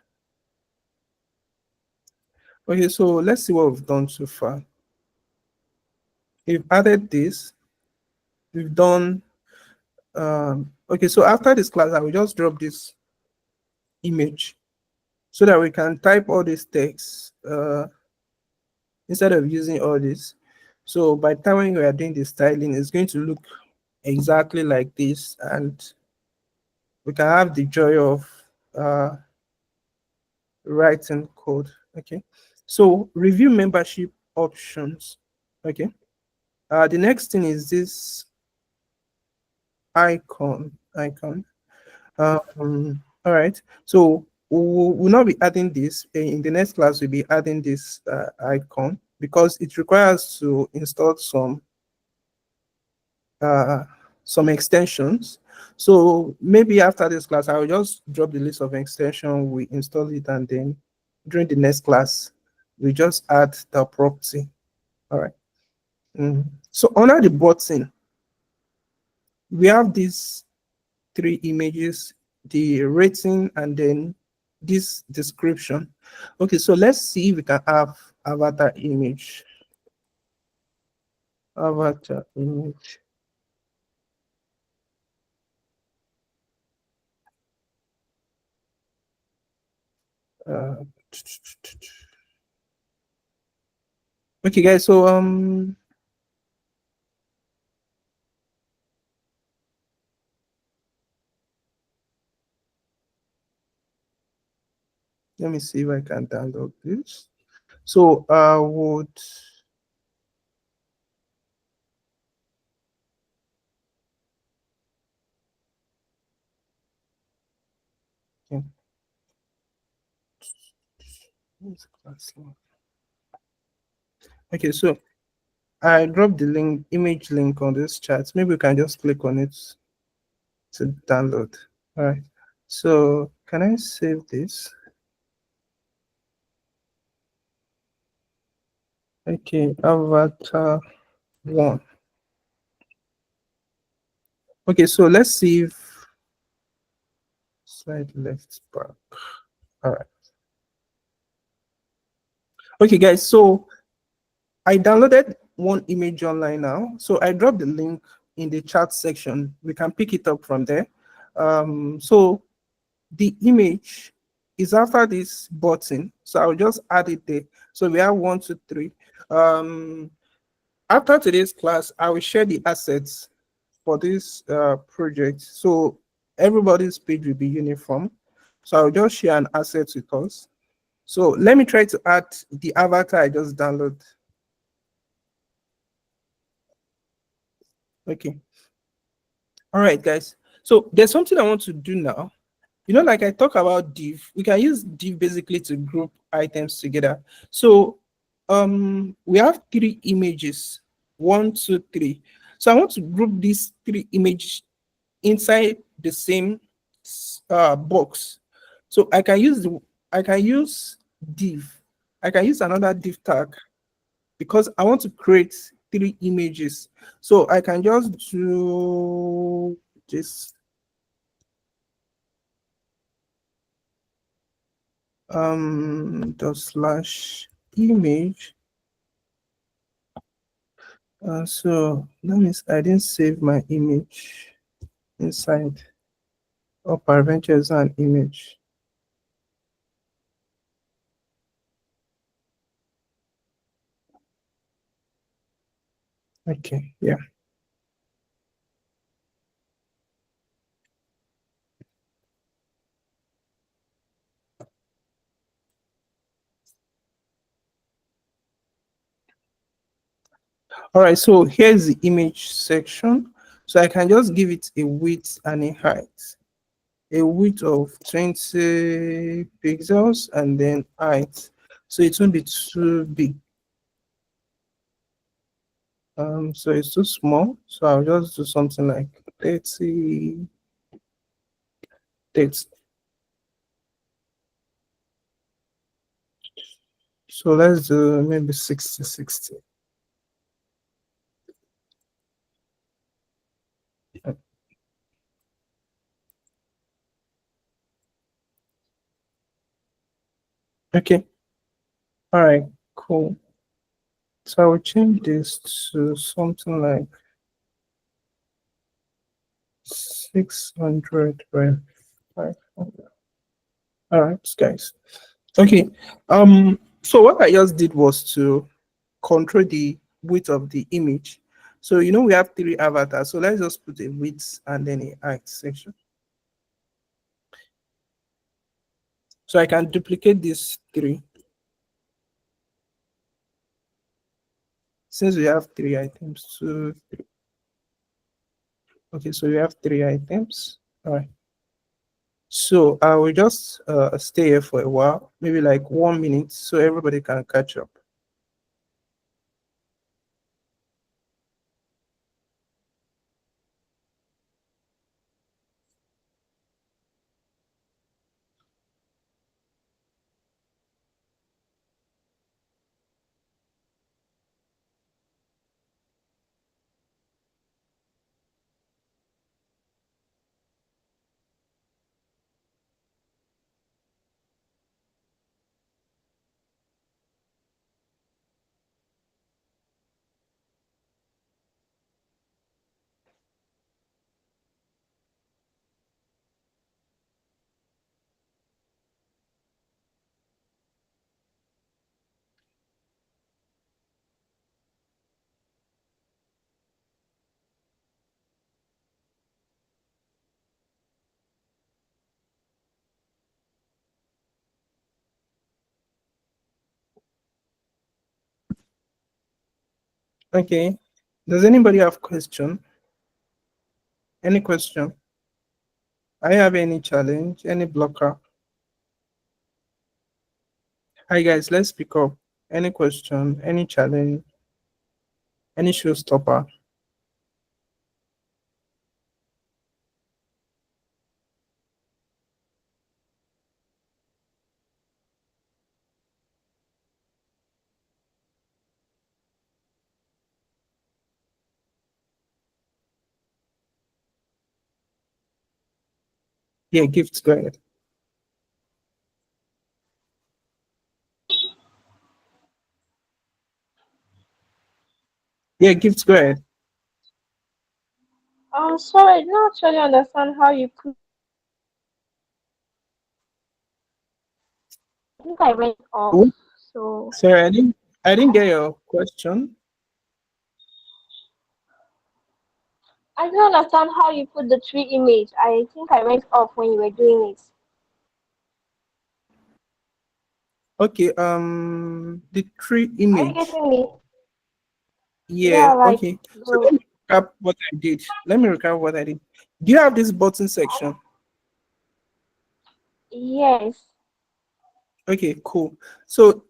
Okay, so let's see what we've done so far. We've added this. We've done. Okay, so after this class, I will just drop this image so that we can type all these texts instead of using all this. So by the time when we are doing the styling, it's going to look exactly like this, and we can have the joy of writing code. Okay, so review membership options. Okay, the next thing is this icon. All right, so we'll not be adding this in the next class. We'll be adding this icon because it requires to install some some extensions. So maybe after this class, I will just drop the list of extension, we install it, and then during the next class, we just add the property. All right. So under the button, we have these 3 images, the rating, and then this description. Okay, so let's see if we can have avatar image. Avatar image. Okay, guys, so let me see if I can download this. So I would okay, so I dropped the link, image link on this chat. Maybe we can just click on it to download. All right. So can I save this? Okay, avatar 1. Okay, so let's see if slide left back. All right. Okay, guys, so I downloaded one image online now. So I dropped the link in the chat section. We can pick it up from there. So the image is after this button. So I'll just add it there. So we have 1, 2, 3. After today's class, I will share the assets for this project. So everybody's page will be uniform. So I'll just share an asset with us. So let me try to add the avatar I just downloaded. Okay. All right, guys. So there's something I want to do now. You know, like I talk about div, we can use div basically to group items together. So we have 3 images, 1, 2, 3. So I want to group these 3 images inside the same box. So I can use div. I can use another div tag because I want to create 3 images. So I can just do this. The slash image. So that means I didn't save my image inside. Or peradventure is an image. Okay, yeah. All right, so here's the image section. So I can just give it a width and a height. A width of 20 pixels and then height. So it won't be too big. So it's too small. So I'll just do something like 30. So let's do maybe 60. Okay. All right, cool. So I will change this to something like 600 by 500. All right, guys. Okay. So what I just did was to control the width of the image. So you know we have 3 avatars. So let's just put a width and then a height section. So I can duplicate these 3. Since we have 3 items, 2, 3. Okay, so we have 3 items. All right. So I will just stay here for a while, maybe like 1 minute, so everybody can catch up. Okay. Does anybody have question? Any question? I have any challenge? Any blocker? Hi guys, let's speak up. Any question? Any challenge? Any showstopper? Yeah, gifts, go ahead. Yeah, gifts, go ahead. Sorry, I did not actually understand how you put. I think I went off. Oh, So sorry, I didn't get your question. I don't understand how you put the tree image. I think I went off when you were doing it. Okay, the tree Are you image. getting me? Yeah, Yeah, like okay. So the let me recap what I did. Let me recap what I did. Do you have this button section? yes. Okay, cool. So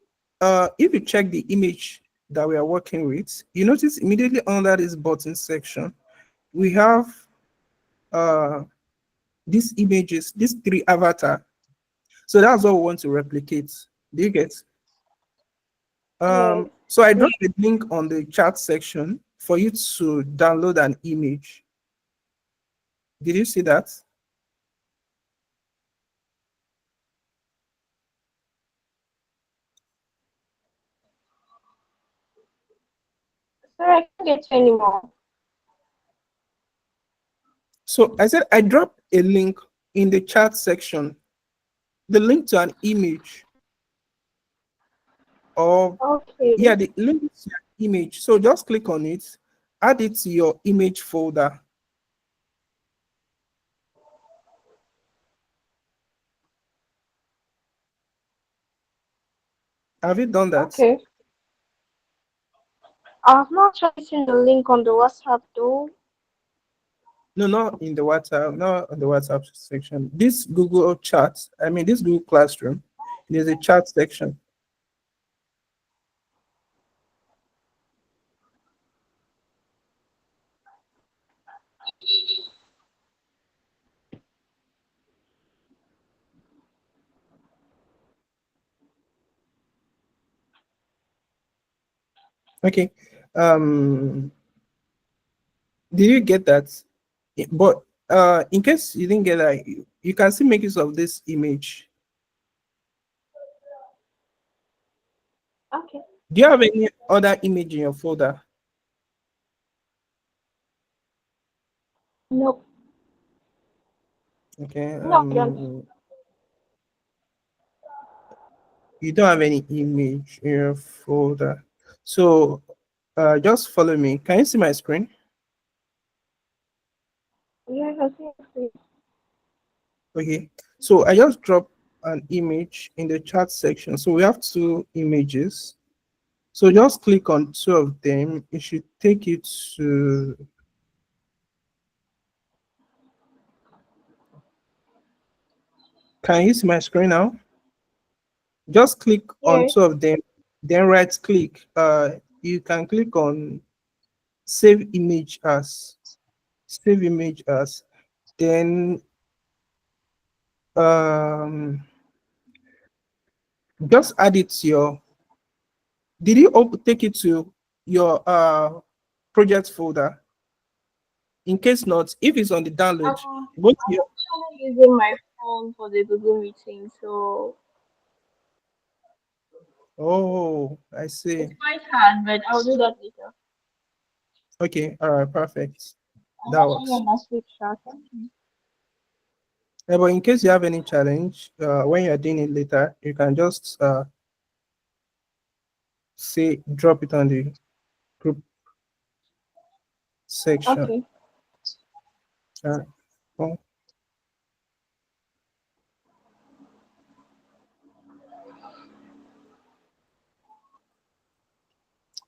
if you check the image that we are working with, you notice immediately under this button section, we have these images, these three avatar. So that's what we want to replicate. Do you get? Yes. So I dropped a link on the chat section for you to download an image. Did you see that? Sorry, I can't get you anymore. So I said I dropped a link in the chat section, the link to an image of, Okay. yeah, the link to an image. So just click on it, add it to your image folder. Have you done that? Okay. I've not actually seen the link on the WhatsApp though. No, not in the WhatsApp, not on the WhatsApp section. This Google chat, I mean this Google Classroom, there's a chat section. Okay. Did you get that? But in case you didn't get that, you can still make use of this image. Okay. Do you have any other image in your folder? Nope. Okay. No, I don't. You don't have any image in your folder. So just follow me. Can you see my screen? Yes, I see. It. Okay. So I just dropped an image in the chat section. So we have two images. So just click on two of them. It should take you to, can you see my screen now? Just click on Yes. two of them, then right click. You can click on save image as, save image as, then just add it to your, did you take it to your project folder? In case not, if it's on the download, go to I'm your, actually using my phone for the Google meeting, so oh, I it's see. quite hard, but I'll do that later. Okay, all right, perfect. I'm That actually works. on my switch chat. Okay. But in case you have any challenge, when you're doing it later, you can just say drop it on the group section. Okay. Well,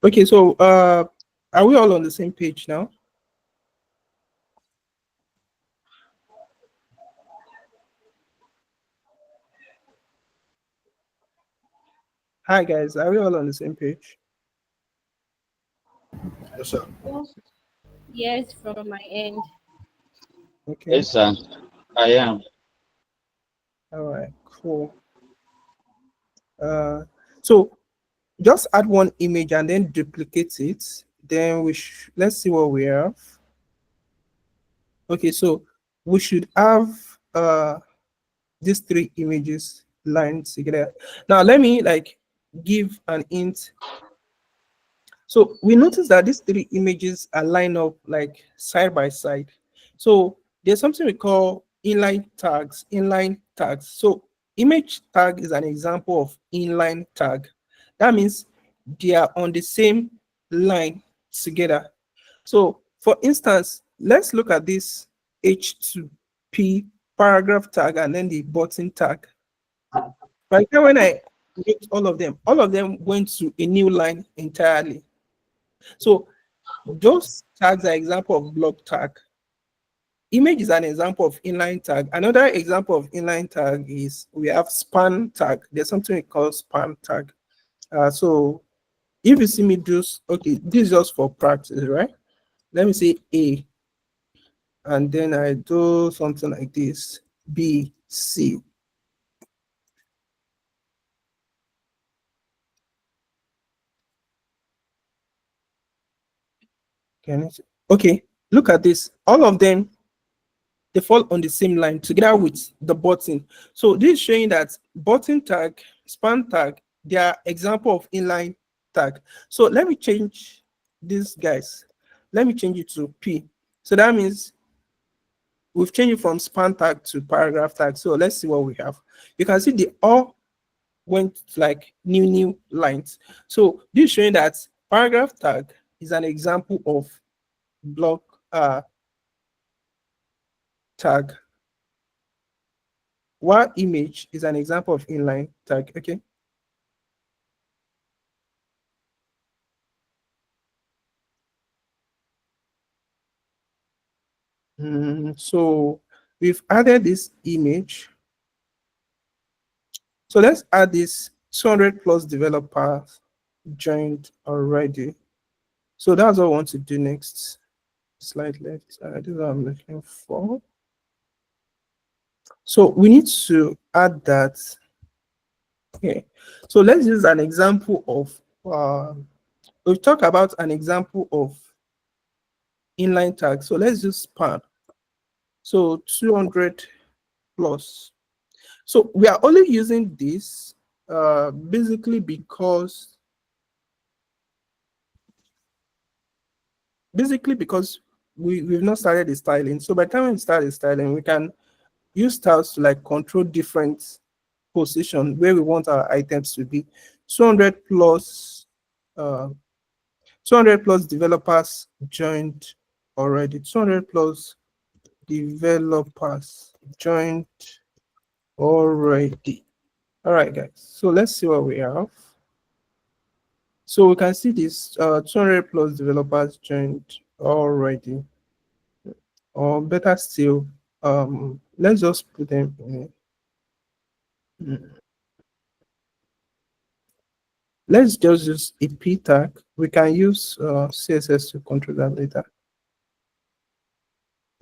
okay, so Are we all on the same page now? Hi guys, are we all on the same page? Yes, sir. Yes, from my end. Okay. Yes, sir. I am. All right. Cool. So just add one image and then duplicate it. Then let's see what we have. Okay, so we should have these three images lined together. Now let me like give an hint. So we notice that these three images are lined up like side by side. So there's something we call inline tags, inline tags. So image tag is an example of inline tag. That means they are on the same line together. So for instance, let's look at this H2P paragraph tag and then the button tag. Right now when I made all of them went to a new line entirely. So those tags are example of block tag. Image is an example of inline tag. Another example of inline tag is we have span tag. There's something we call span tag. So if you see me do, okay, this is just for practice, right? Let me say A, and then I do something like this, B, C. Okay, look at this. All of them, they fall on the same line together with the button. So this is showing that button tag, span tag, they are example of inline tag. So let me change these guys. Let me change it to P. So that means we've changed it from span tag to paragraph tag. So let's see what we have. You can see they all went like new lines. So this is showing that paragraph tag is an example of block tag. While image is an example of inline tag. Okay. So we've added this image. So let's add this 200 plus developers joined already. So that's what I want to do next. Slide left. This is what I'm looking for. So we need to add that. Okay. So let's use an example of. We'll talk about an example of inline tag. So let's use span. So 200 plus. So we are only using this basically because we've not started the styling. So by the time we start the styling, we can use styles to like control different position where we want our items to be. 200 plus 200 plus developers joined already. 200 plus developers joined already. All right, guys. So let's see what we have. So we can see this 200 plus developers joined already. Or better still, let's just put them in. Let's just use a p tag. We can use CSS to control that later.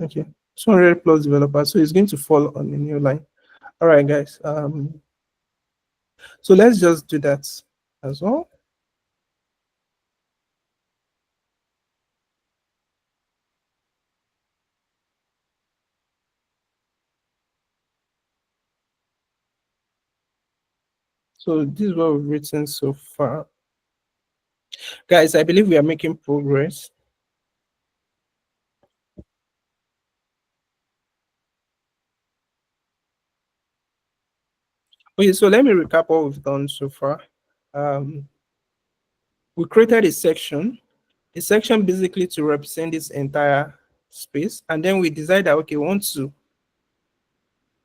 Okay, 200 plus developers. So it's going to fall on the new line. All right, guys. So let's just do that as well. So this is what we've written so far. Guys, I believe we are making progress. Okay, so let me recap what we've done so far. We created a section basically to represent this entire space, and then we decided that okay, we want to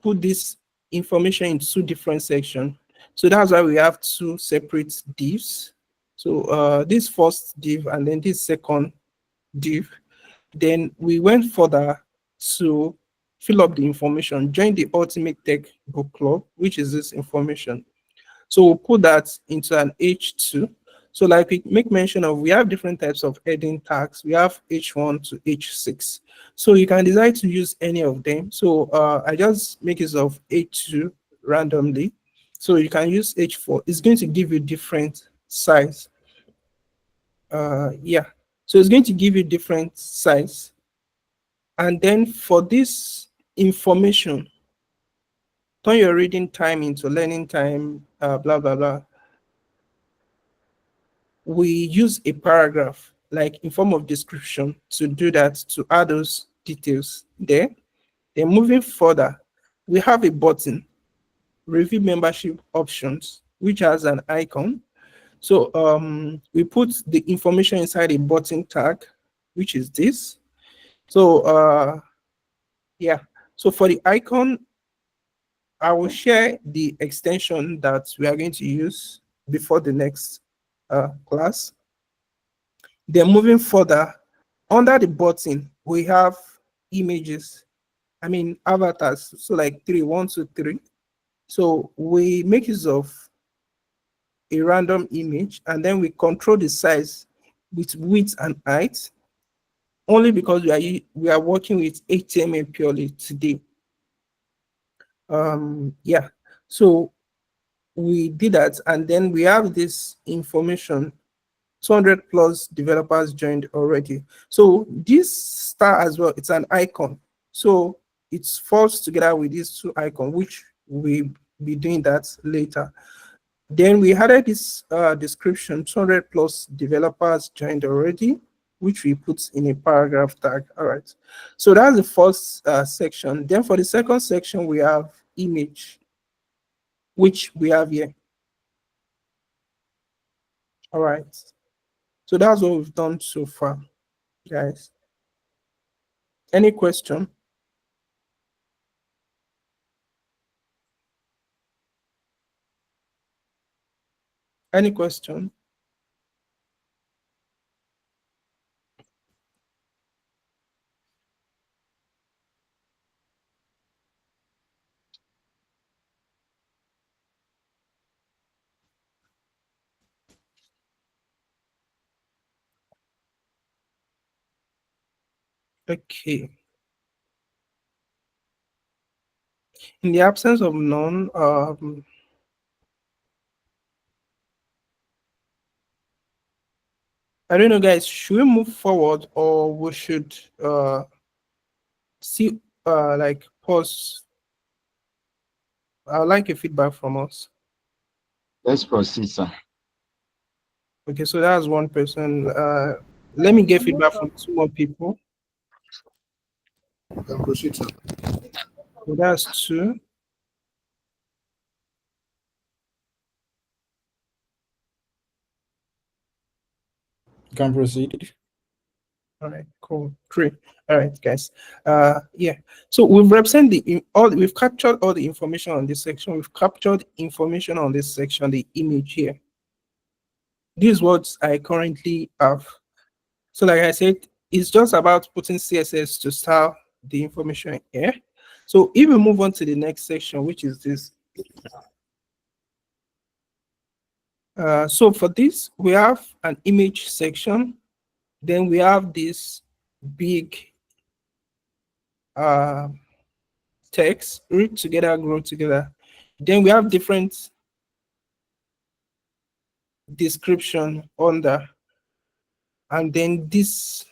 put this information in two different sections. So that's why we have two separate divs. So this first div and then this second div. Then we went further to fill up the information, join the Ultimate Tech Book Club, which is this information. So we'll put that into an H2. So like we make mention of, we have different types of heading tags. We have H1 to H6. So you can decide to use any of them. So I just make use of H2 randomly. So you can use H4. It's going to give you different size. Yeah. So it's going to give you different size. And then for this information, turn your reading time into learning time, blah, blah, blah. We use a paragraph, like in form of description, to do that, to add those details there. Then moving further, we have a button, review membership options, which has an icon. So we put the information inside a button tag, which is this. So yeah, so for the icon, I will share the extension that we are going to use before the next class. Then moving further, under the button, we have images, avatars. So like 3, 1, 2, 3. So we make use of a random image, and then we control the size with width and height, only because we are working with HTML purely today. Yeah, so we did that, and then we have this information. 200 plus developers joined already. So this star as well, it's an icon. So it falls together with these two icons, which we'll be doing that later. Then we added this description, 200 plus developers joined already, which we put in a paragraph tag. All right. So that's the first section. Then for the second section, we have image, which we have here. All right. So that's what we've done so far, guys. Any question? Any question? Okay. In the absence of none, I don't know, guys, should we move forward or we should see like pause? I'd like a feedback from us. Let's proceed, sir. Okay, so that's one person. Let me get feedback from 2 more people. You can proceed, sir. So that's 2. You can proceed. All right, cool. 3. All right, guys. Yeah. So we've represented we've captured all the information on this section. We've captured information on this section, the image here. This is what I currently have. So like I said, it's just about putting CSS to style the information here. So if we move on to the next section, which is this. So for this, we have an image section. Then we have this big text, read together, grow together. Then we have different description under, and then this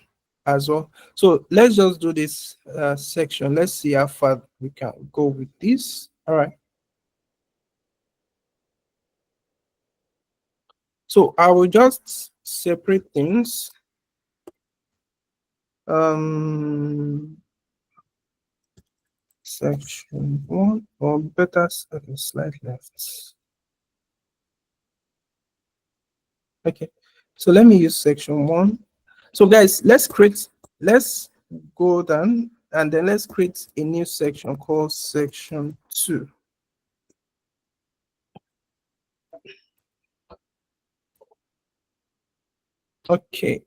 as well. So let's just do this section. Let's see how far we can go with this. All right. So I will just separate things. Section 1, or better, slide left. Okay, so let me use section 1. So guys, let's go down, and then let's create a new section called section 2. Okay.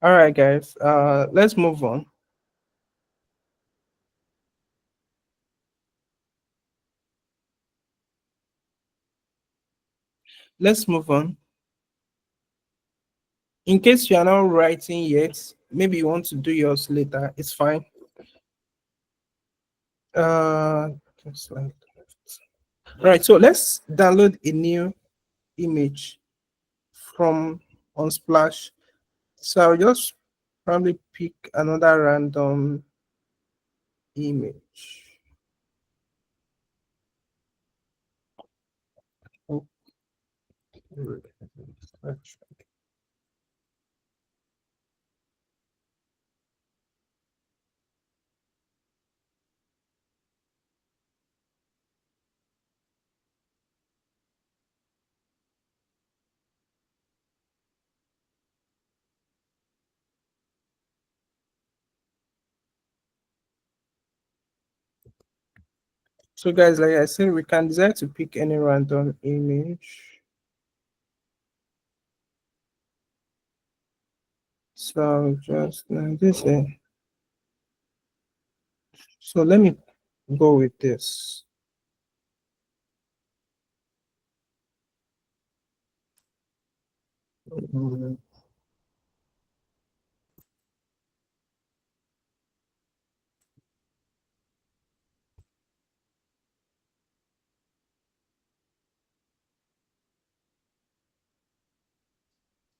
All right, guys. Let's move on. Let's move on. In case you are not writing yet, maybe you want to do yours later. It's fine. Just like that. Right. So let's download a new image from Unsplash. So I'll just probably pick another random image. Oh. So guys, like I said, we can decide to pick any random image. So just like this. So let me go with this.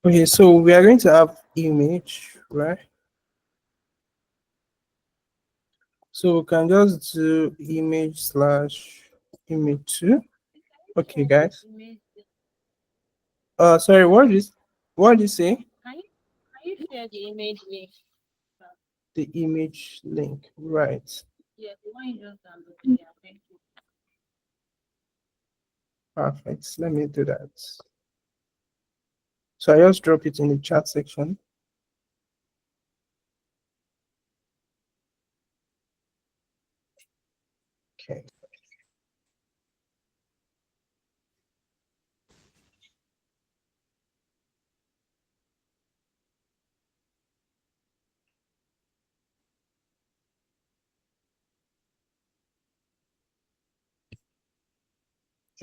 Okay, so we are going to have image, right? So we can just do image slash image 2. Okay, guys. Sorry, what did you say? Can you share the image link? The image link, right? Yeah, the one you just downloaded. Yeah, thank you. Perfect. Let me do that. So I just drop it in the chat section. Okay.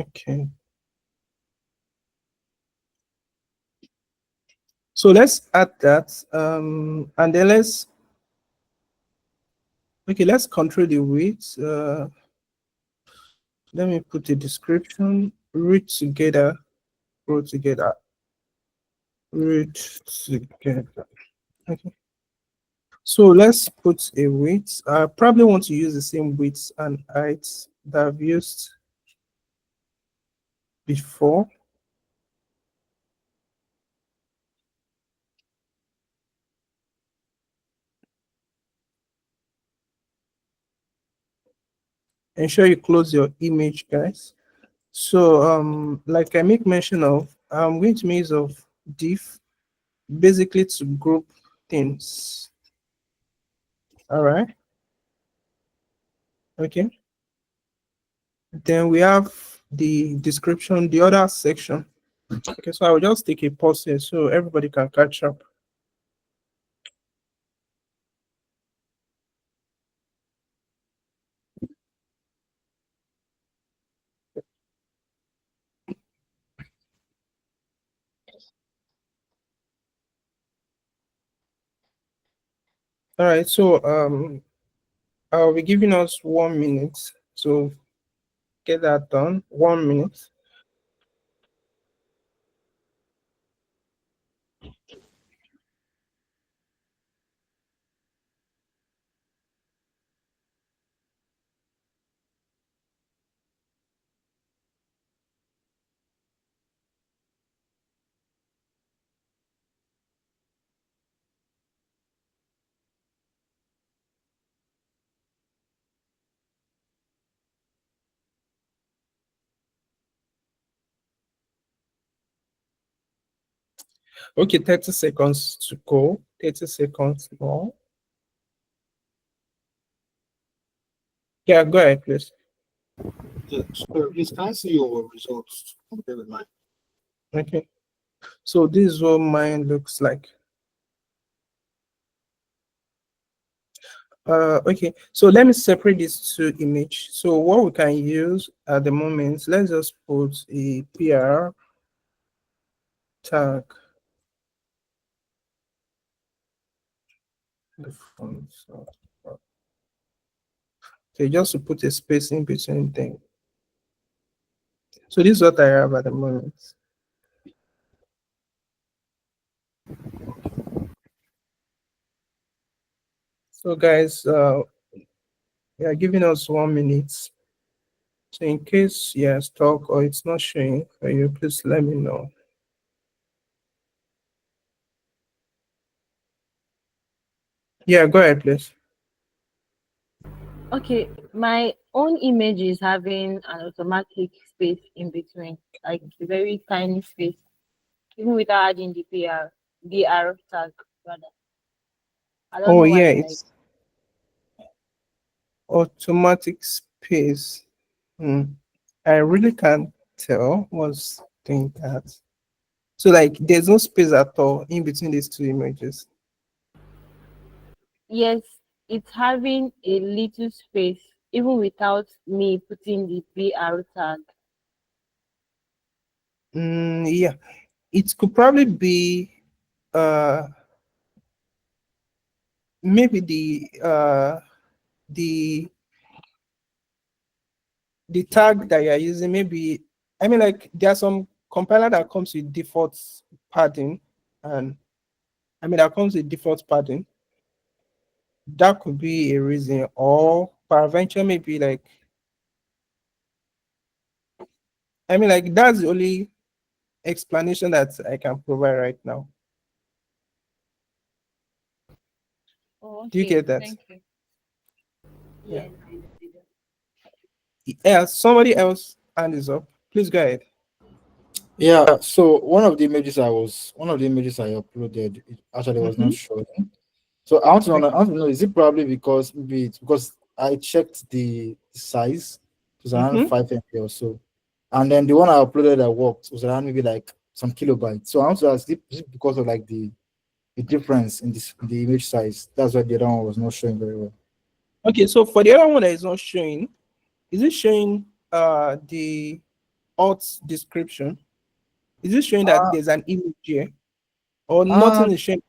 Okay. So let's add that. And then let's control the width. Let me put the description. Read together, grow together. Read together. Okay. So let's put a width. I probably want to use the same width and height that I've used before. Ensure you close your image, guys. So like I make mention of, I'm going to make use of div basically to group things. All right. Okay. Then we have the description, the other section. Okay, so I will just take a pause here so everybody can catch up. All right, so I'll be giving us 1 minute. So get that done. 1 minute. Okay, 30 seconds to go. 30 seconds more. Yeah, go ahead, please. Yeah, so please can I see your results compared with mine? Okay. So this is what mine looks like. Okay, so let me separate these two image. So what we can use at the moment, let's just put a PR tag. The font, so, okay, just to put a space in between things. So this is what I have at the moment. So guys, they are giving us 1 minute. So in case you are stuck or it's not showing for you, please let me know. Yeah, go ahead, please. Okay, my own image is having an automatic space in between, like a very tiny space, even without adding the BR tag rather. I don't Oh know why, yeah, like, it's automatic space. I really can't tell what's doing that. So like there's no space at all in between these two images. yes, it's having a little space even without me putting the BR tag. Yeah, it could probably be uh maybe the the tag that you're using. Maybe, I mean, like there are some compiler that comes with default padding, and I mean that comes with default padding. That could be a reason, or peradventure maybe like, I mean, like that's the only explanation that I can provide right now. Oh, Do you okay, get that? thank you. Yeah. Yes, I did. Yeah, somebody else hand is up. Please go ahead. Yeah, so one of the images I uploaded, it actually was not Mhm. showing. So I Okay. want to know, is it probably because maybe it's because I checked the size, it was around Mhm. 5 MB or so. And then the one I uploaded that worked was around maybe like some kilobytes. So I want to ask, is it because of like the difference in this in the image size? That's why the other one was not showing very well. Okay, so for the other one that is not showing, is it showing the alt description? Is it showing that Uh, there's an image here, or uh nothing is showing?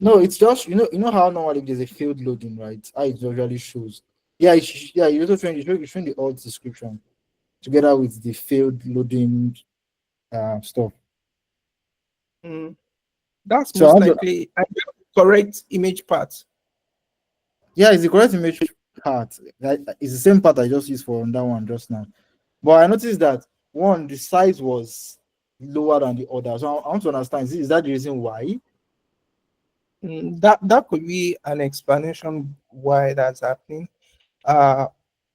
no, it's just you know how normally there's a field loading, right? How it usually shows. Yeah, yeah, you're also showing the alt description together with the field loading stuff. Mm, that's So I most want to, likely a correct image part. yeah, it's the correct image part. It's the same part I just used for on that one just now. But I noticed that one, the size was lower than the other. So I want to understand, is that the reason why? That could be an explanation why that's happening. Uh,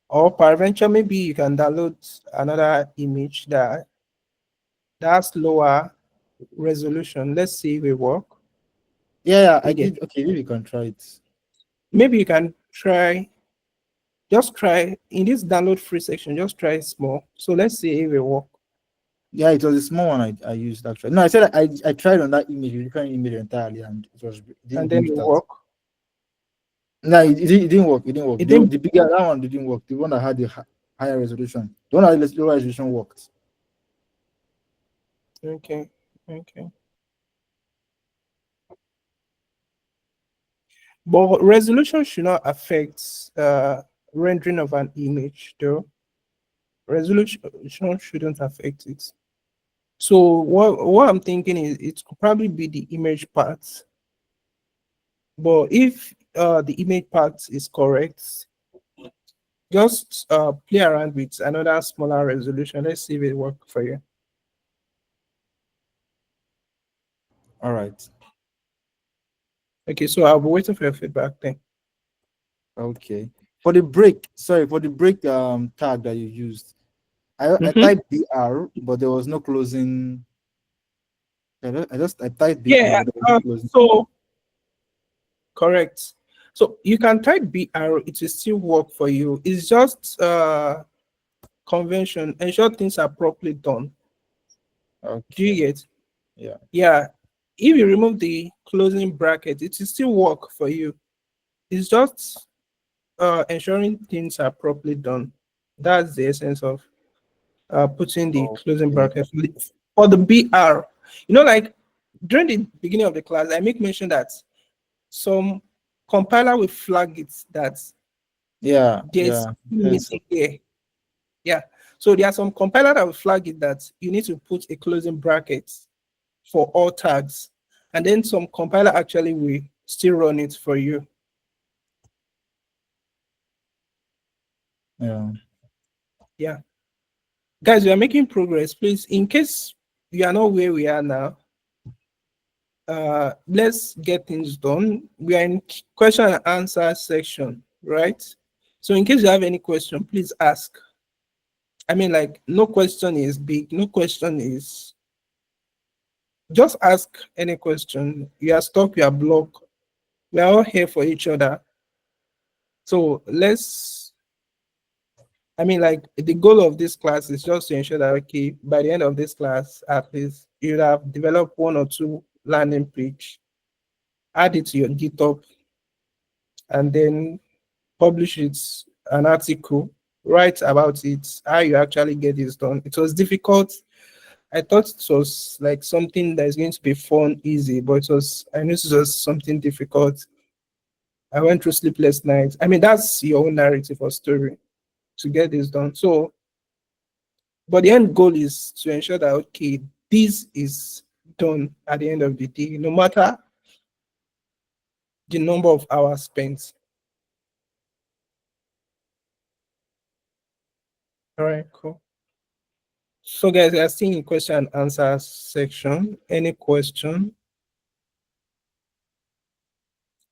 or peradventure, maybe you can download another image that's lower resolution. Let's see if it work. Yeah, I You get. did. Okay, maybe you can try it. Maybe you can try. Just try in this download free section. Just try small. So let's see if it work, Yeah, it was a small one I used actually. No, I said I tried on that image, a different image entirely, and it didn't and then bring it it out. work. No, it didn't work. It didn't work. It didn't. The bigger that one didn't work. The one that had the higher resolution, the one that had the lower resolution worked. Okay. Okay. But resolution should not affect rendering of an image, though. Resolution shouldn't affect it. So what I'm thinking is it could probably be the image part. But if the image part is correct, just play around with another smaller resolution. Let's see if it works for you. All right. Okay, so I'll be waiting for your feedback then. Okay. For the break, sorry, for the break tag that you used, I Mhm. typed BR, but there was no closing. I typed BR, Yeah, but there was no closing. so correct. So you can type BR, it will still work for you. It's just convention, ensure things are properly done. Do you Okay. get? Yeah. Yeah. If you remove the closing bracket, it will still work for you. It's just ensuring things are properly done. That's the essence of putting the Oh, closing okay. bracket for the BR. Like during the beginning of the class, I make mention that some compiler will flag it that Yeah, there's yeah. Yes. missing here. Yeah. So there are some compiler that will flag it that you need to put a closing bracket for all tags. And then some compiler actually will still run it for you. Yeah. Yeah. Guys, we are making progress. Please, in case you are not where we are now, let's get things done. We are in question and answer section, right? So in case you have any question, please ask. I mean, like, no question is big, no question is, just ask any question. You are stuck, you are blocked. We are all here for each other. So I mean, like, the goal of this class is just to ensure that, okay, by the end of this class, at least you have developed one or two landing page, add it to your GitHub, and then publish it, an article, write about it, how you actually get this done. It was difficult. I thought it was like something that is going to be fun, easy, but I knew it was something difficult. I went through sleepless nights. I mean, that's your own narrative or story to get this done. So, but the end goal is to ensure that, okay, this is done at the end of the day, no matter the number of hours spent. All right, cool. So guys, I are still in question and answer section. Any question?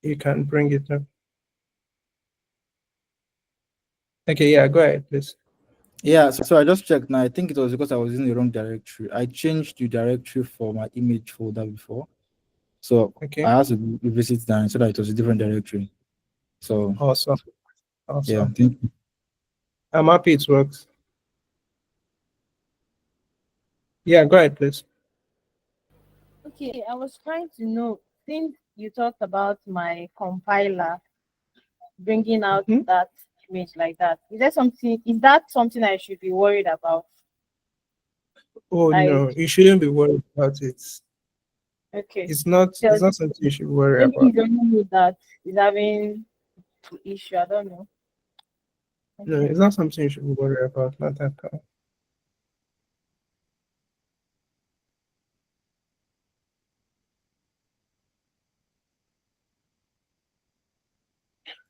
You can bring it up. Okay, yeah, go ahead, please. Yeah, so I just checked now. I think it was because I was in the wrong directory. I changed the directory for my image folder before. So Okay, I had to revisit that so that it was a different directory. So awesome, yeah, awesome. thank you. I'm happy it works. Yeah, go ahead, please. Okay, I was trying to know, since you talked about my compiler bringing out Mhm. that image like that, is that something I should be worried about? Oh Like, no, you shouldn't be worried about it. okay, It's because not something you should worry maybe about. it's only me that is having the issue. I don't know. No, Okay. it's not something you should be worried about, not at all.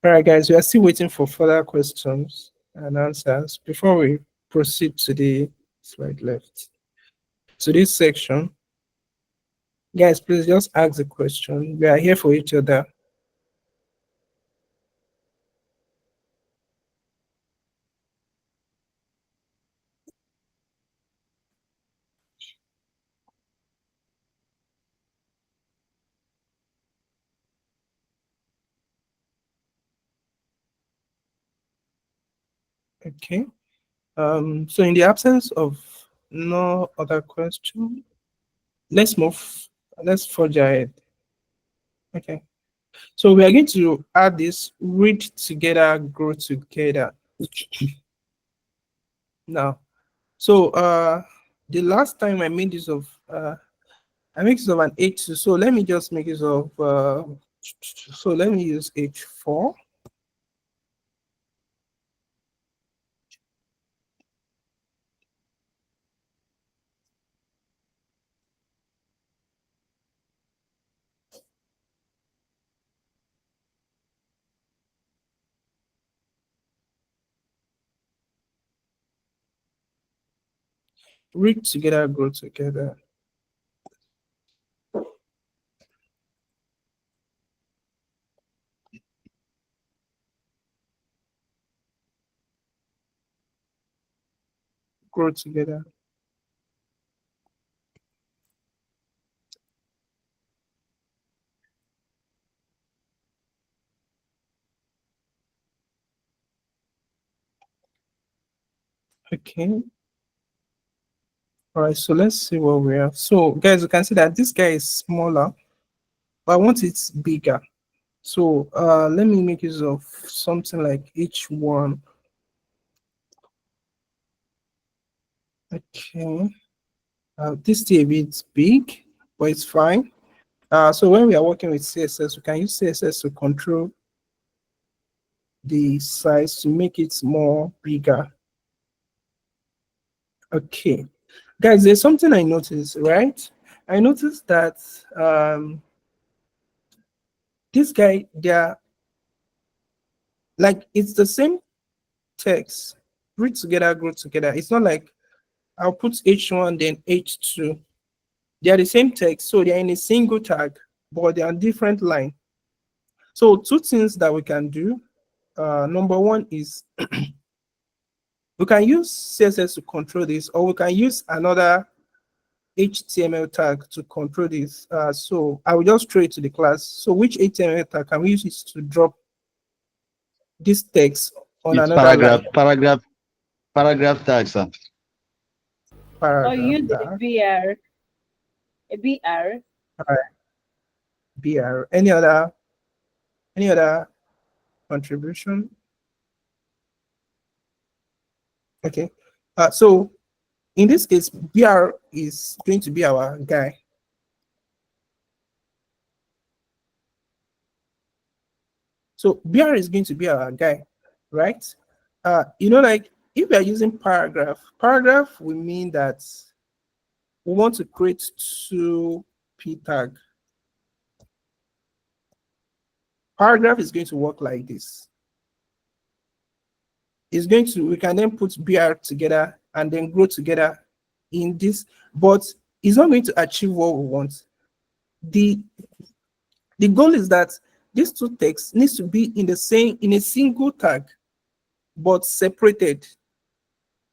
All right, guys, we are still waiting for further questions and answers before we proceed to the slide left. So this section, guys, please just ask the question. We are here for each other. Okay. So in the absence of no other question, let's move. Let's forge ahead. Okay. So we are going to add this read together, grow together. Now, so the last time I made use of I make use of an H2. So let me just make use of so let me use H4. Read together, grow together. Grow together. Okay. All right, so let's see what we have. So guys, you can see that this guy is smaller, but I want it bigger. So let me make use of something like H1. Okay. This is a bit big, but it's fine. So when we are working with CSS, we can use CSS to control the size to make it more bigger. Okay. Guys, there's something I noticed, right? I noticed that this guy, they're like, it's the same text, read together, grow together. It's not like I'll put H1, then H2. They are the same text, so they're in a single tag, but they are different line. So two things that we can do. Number one is we can use CSS to control this, or we can use another HTML tag to control this. So I will just throw it to the class. So which HTML tag can we use it to drop this text on It's another line? paragraph tag, sir. Or Paragraph use tag. a BR. All right. BR. Any other contribution? Okay. So in this case, BR is going to be our guy. So BR is going to be our guy, right? Like if we are using paragraph will mean that we want to create two p tag. Paragraph is going to work like this. We can then put BR together and then grow together in this, but it's not going to achieve what we want. The goal is that these two texts needs to be in a single tag, but separated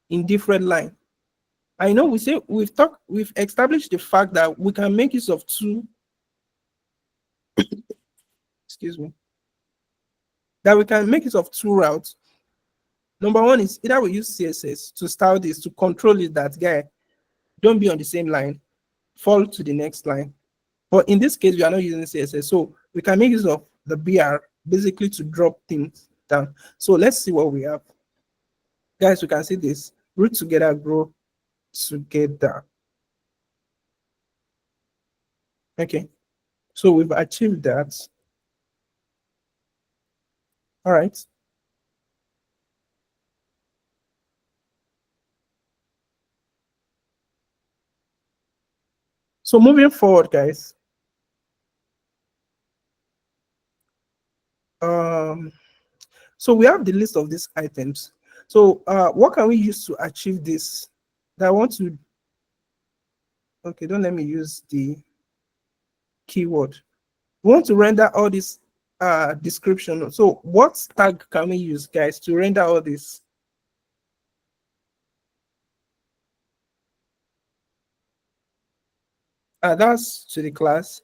in different line. I know we've established the fact that we can make use of two, excuse me, that we can make use of two routes. Number one is either we use CSS to style this, to control it, that guy, don't be on the same line, fall to the next line. But in this case, we are not using CSS. So we can make use of the BR basically to drop things down. So let's see what we have. Guys, we can see this, root together, grow together. Okay, so we've achieved that. All right. So moving forward, guys. So we have the list of these items. So what can we use to achieve this? That I want to, okay, don't let me use the keyword. We want to render all this description. So what tag can we use, guys, to render all this? That's to the class.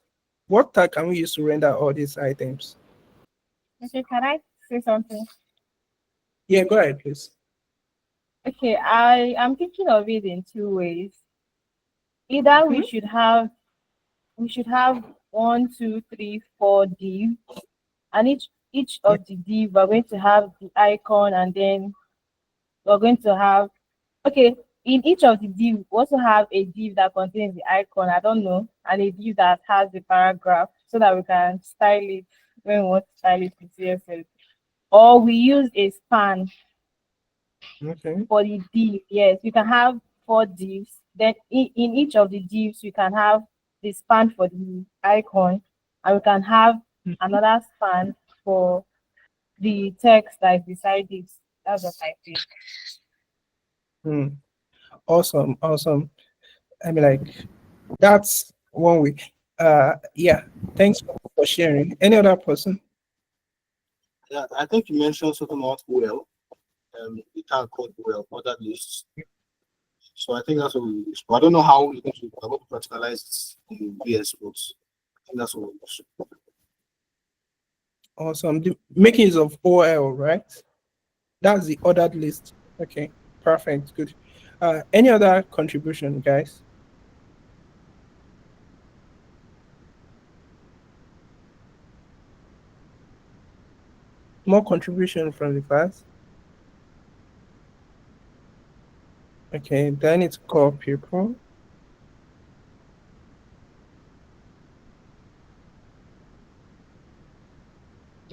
What tag can we use to render all these items? Okay, can I say something? Yeah, go ahead, please. Okay, I am thinking of it in two ways. Either we should have 1, 2, 3, 4 div, and each of the div we're going to have the icon, and then we're going to have, okay, in each of the div we also have a div that contains the icon, I don't know, and a div that has the paragraph, so that we can style it when we want to style it with CSS. Or we use a span Okay. for the div. Yes, you can have 4 divs. Then in each of the divs, you can have the span for the icon, and we can have another span for the text that is beside it. That's what I think. Awesome, awesome. I mean, like, that's one way. Yeah, thanks for sharing. Any other person? Yeah, I think you mentioned something about well. The tag called well, other lists. So I think that's what we use. But I don't know how we're going to practicalize this in VS Codes. I think that's what we use. Awesome. Making use of OL, right? That's the ordered list. Okay, perfect, good. Any other contribution, guys? More contribution from the class. Okay, then I need to call people.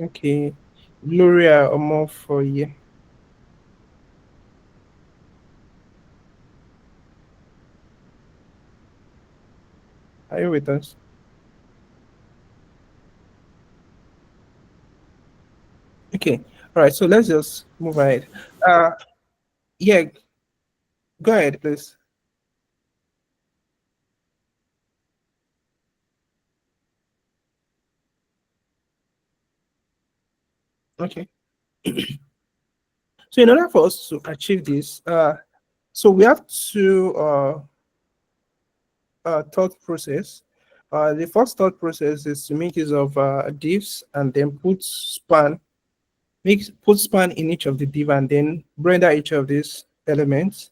Okay, Gloria or more for you. Are you with us? Okay, all right, so let's just move ahead. Yeah, go ahead, please. Okay. So in order for us to achieve this, so we have to thought process. The first thought process is to make use of divs and then put span in each of the div and then render each of these elements.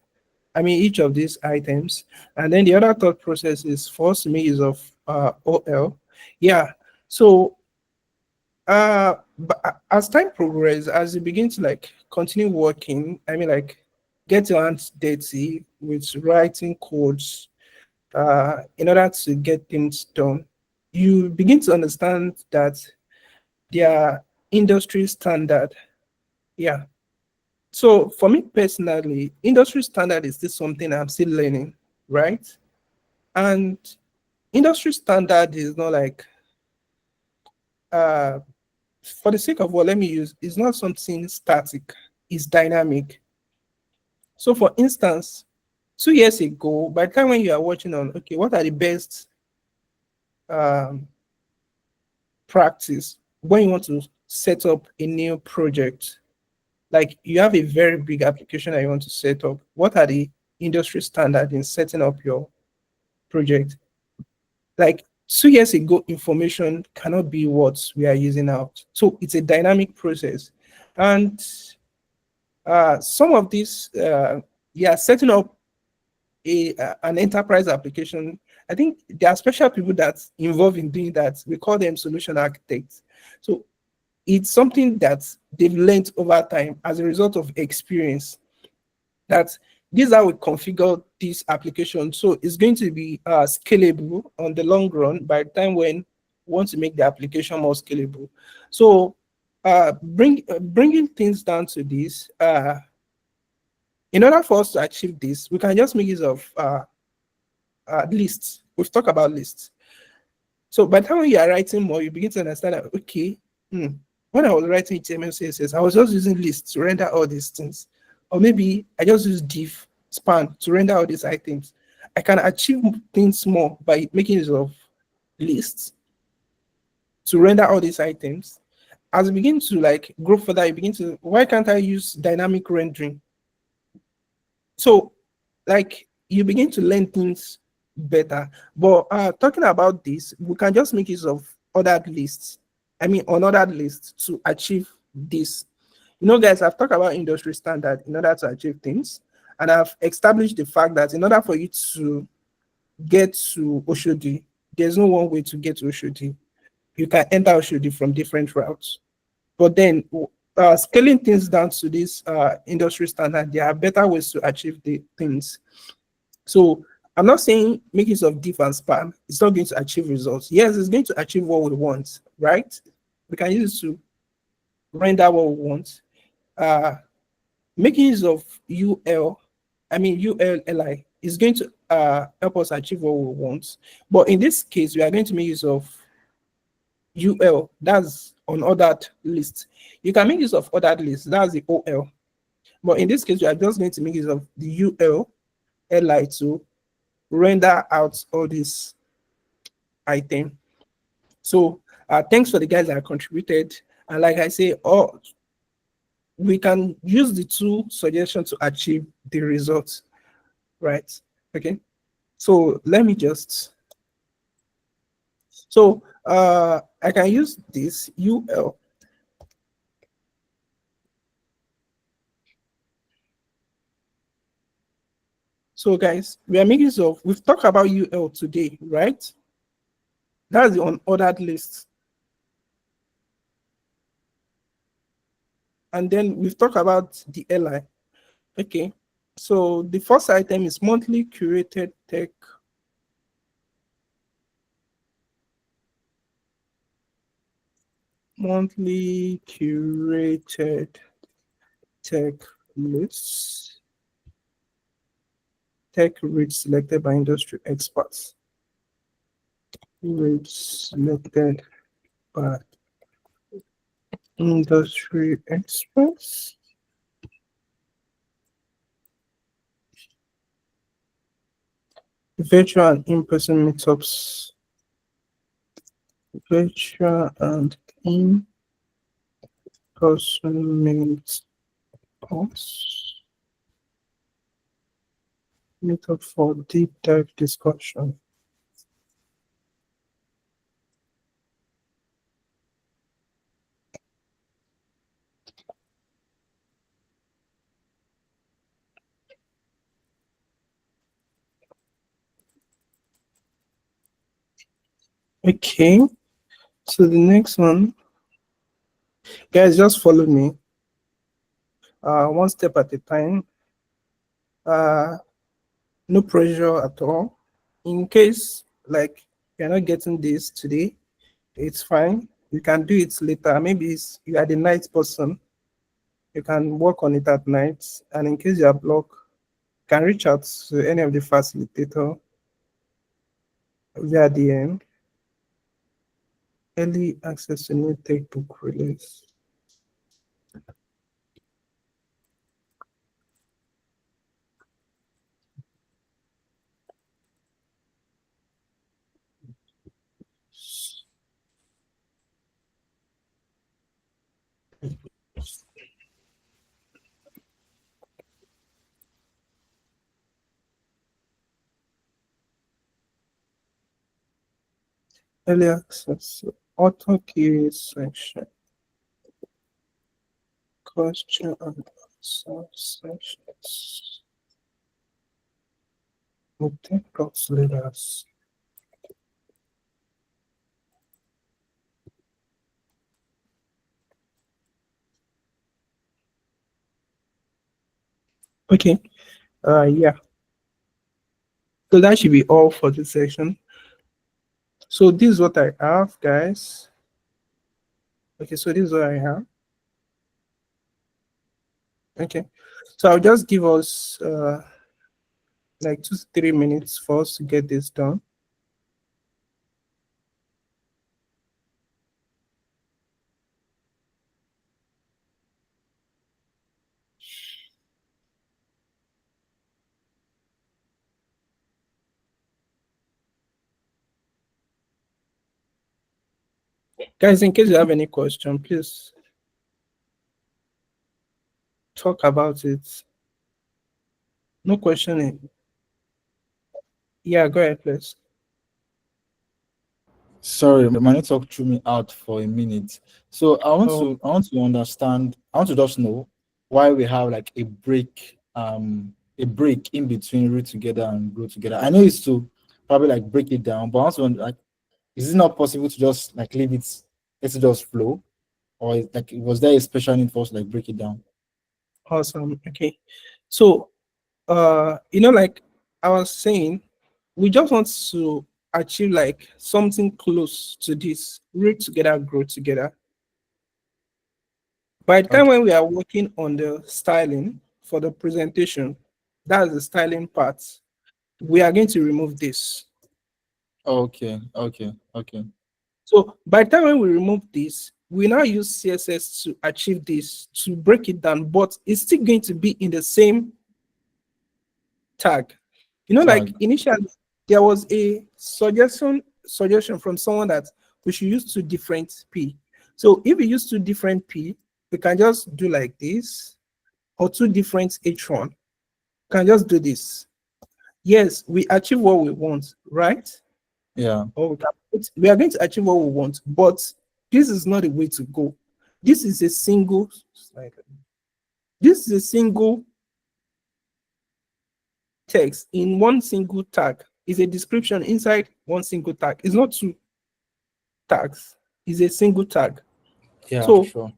I mean each of these items. And then the other thought process is for us to make use of OL. Yeah. So but as time progresses, as you begin to like continue working, I mean like get your hands dirty with writing codes in order to get things done, you begin to understand that they are industry standard. Yeah. So for me personally, industry standard is still something I'm still learning, right? And industry standard is not like uh for the sake of what let me use, it's not something static, it's dynamic. So for instance, 2 years ago, by the time when you are watching on okay, what are the best um practice when you want to set up a new project, like you have a very big application that you want to set up, what are the industry standard in setting up your project? Like 2 years ago, information cannot be what we are using now. So it's a dynamic process. And some of these, yeah, setting up an enterprise application, I think there are special people that's involved in doing that. We call them solution architects. So it's something that they've learned over time as a result of experience, that this is how we configure this application. So it's going to be scalable on the long run by the time when we want to make the application more scalable. So bringing things down to this, in order for us to achieve this, we can just make use of lists. We've talked about lists. So by the time you are writing more, you begin to understand that, okay, when I was writing HTML, CSS, I was just using lists to render all these things. Or maybe I just use div span to render all these items. I can achieve things more by making use of lists to render all these items. As you begin to like grow further, you begin to, why can't I use dynamic rendering? So like you begin to learn things better. But talking about this, we can just make use of ordered lists. I mean, unordered lists to achieve this. You know, guys, I've talked about industry standard in order to achieve things. And I've established the fact that in order for you to get to Oshodi, there's no one way to get to Oshodi. You can enter Oshodi from different routes. But then scaling things down to this industry standard, there are better ways to achieve the things. So I'm not saying make use of diff and span. It's not going to achieve results. Yes, it's going to achieve what we want, right? We can use it to render what we want. Making use of ULLI is going to help us achieve what we want. But in this case, we are going to make use of UL, that's unordered list. You can make use of ordered list, that's the OL. But in this case, we are just going to make use of the ULLI to render out all this item. So thanks for the guys that contributed. And like I say, we can use the two suggestions to achieve the results, right? Okay. So let me just, so I can use this UL. So guys, we are making use of, we've talked about UL today, right? That's the unordered list. And then we've talked about the LI. Okay. So the first item is monthly curated tech. Monthly curated tech lists. Tech reads selected by industry experts. Reads selected by industry experts. Virtual and in-person meetups. Virtual and in-person meetups. Meetup for deep dive discussion. Okay, so the next one, guys, just follow me. One step at a time. No pressure at all. In case like you're not getting this today, it's fine. You can do it later. Maybe you are the night person. You can work on it at night. And in case you are blocked, you can reach out to any of the facilitator via DM. Early access to new textbook release. Early access to auto key section. Question and answer sections. With textbooks leaders. Okay. Yeah. So that should be all for this section. So this is what I have, guys. Okay, so this is what I have. Okay. So I'll just give us like 2 to 3 minutes for us to get this done. Guys, in case you have any question, please talk about it. No questioning. Yeah, go ahead, please. Sorry, my network threw me out for a minute. So I want to understand. I want to just know why we have like a break in between root together and grow together. I know it's to probably like break it down, but I also want, like, is it not possible to just like leave it, let it just flow, or like was there a special need for us to like break it down? Awesome. Okay. So like I was saying, we just want to achieve like something close to this: read together, grow together. By the time when we are working on the styling for the presentation, that's the styling part, we are going to remove this. Okay. So by the time when we remove this, we now use CSS to achieve this, to break it down, but it's still going to be in the same tag. Like initially there was a suggestion from someone that we should use 2 different P. So if we use 2 different P, we can just do like this, or 2 different H1. We can just do this. Yes, we achieve what we want, right? Yeah. Or we are going to achieve what we want, but this is not the way to go. This is a single text in one single tag. Is a description inside one single tag. It's not 2 tags. It's a single tag. Yeah, So sure.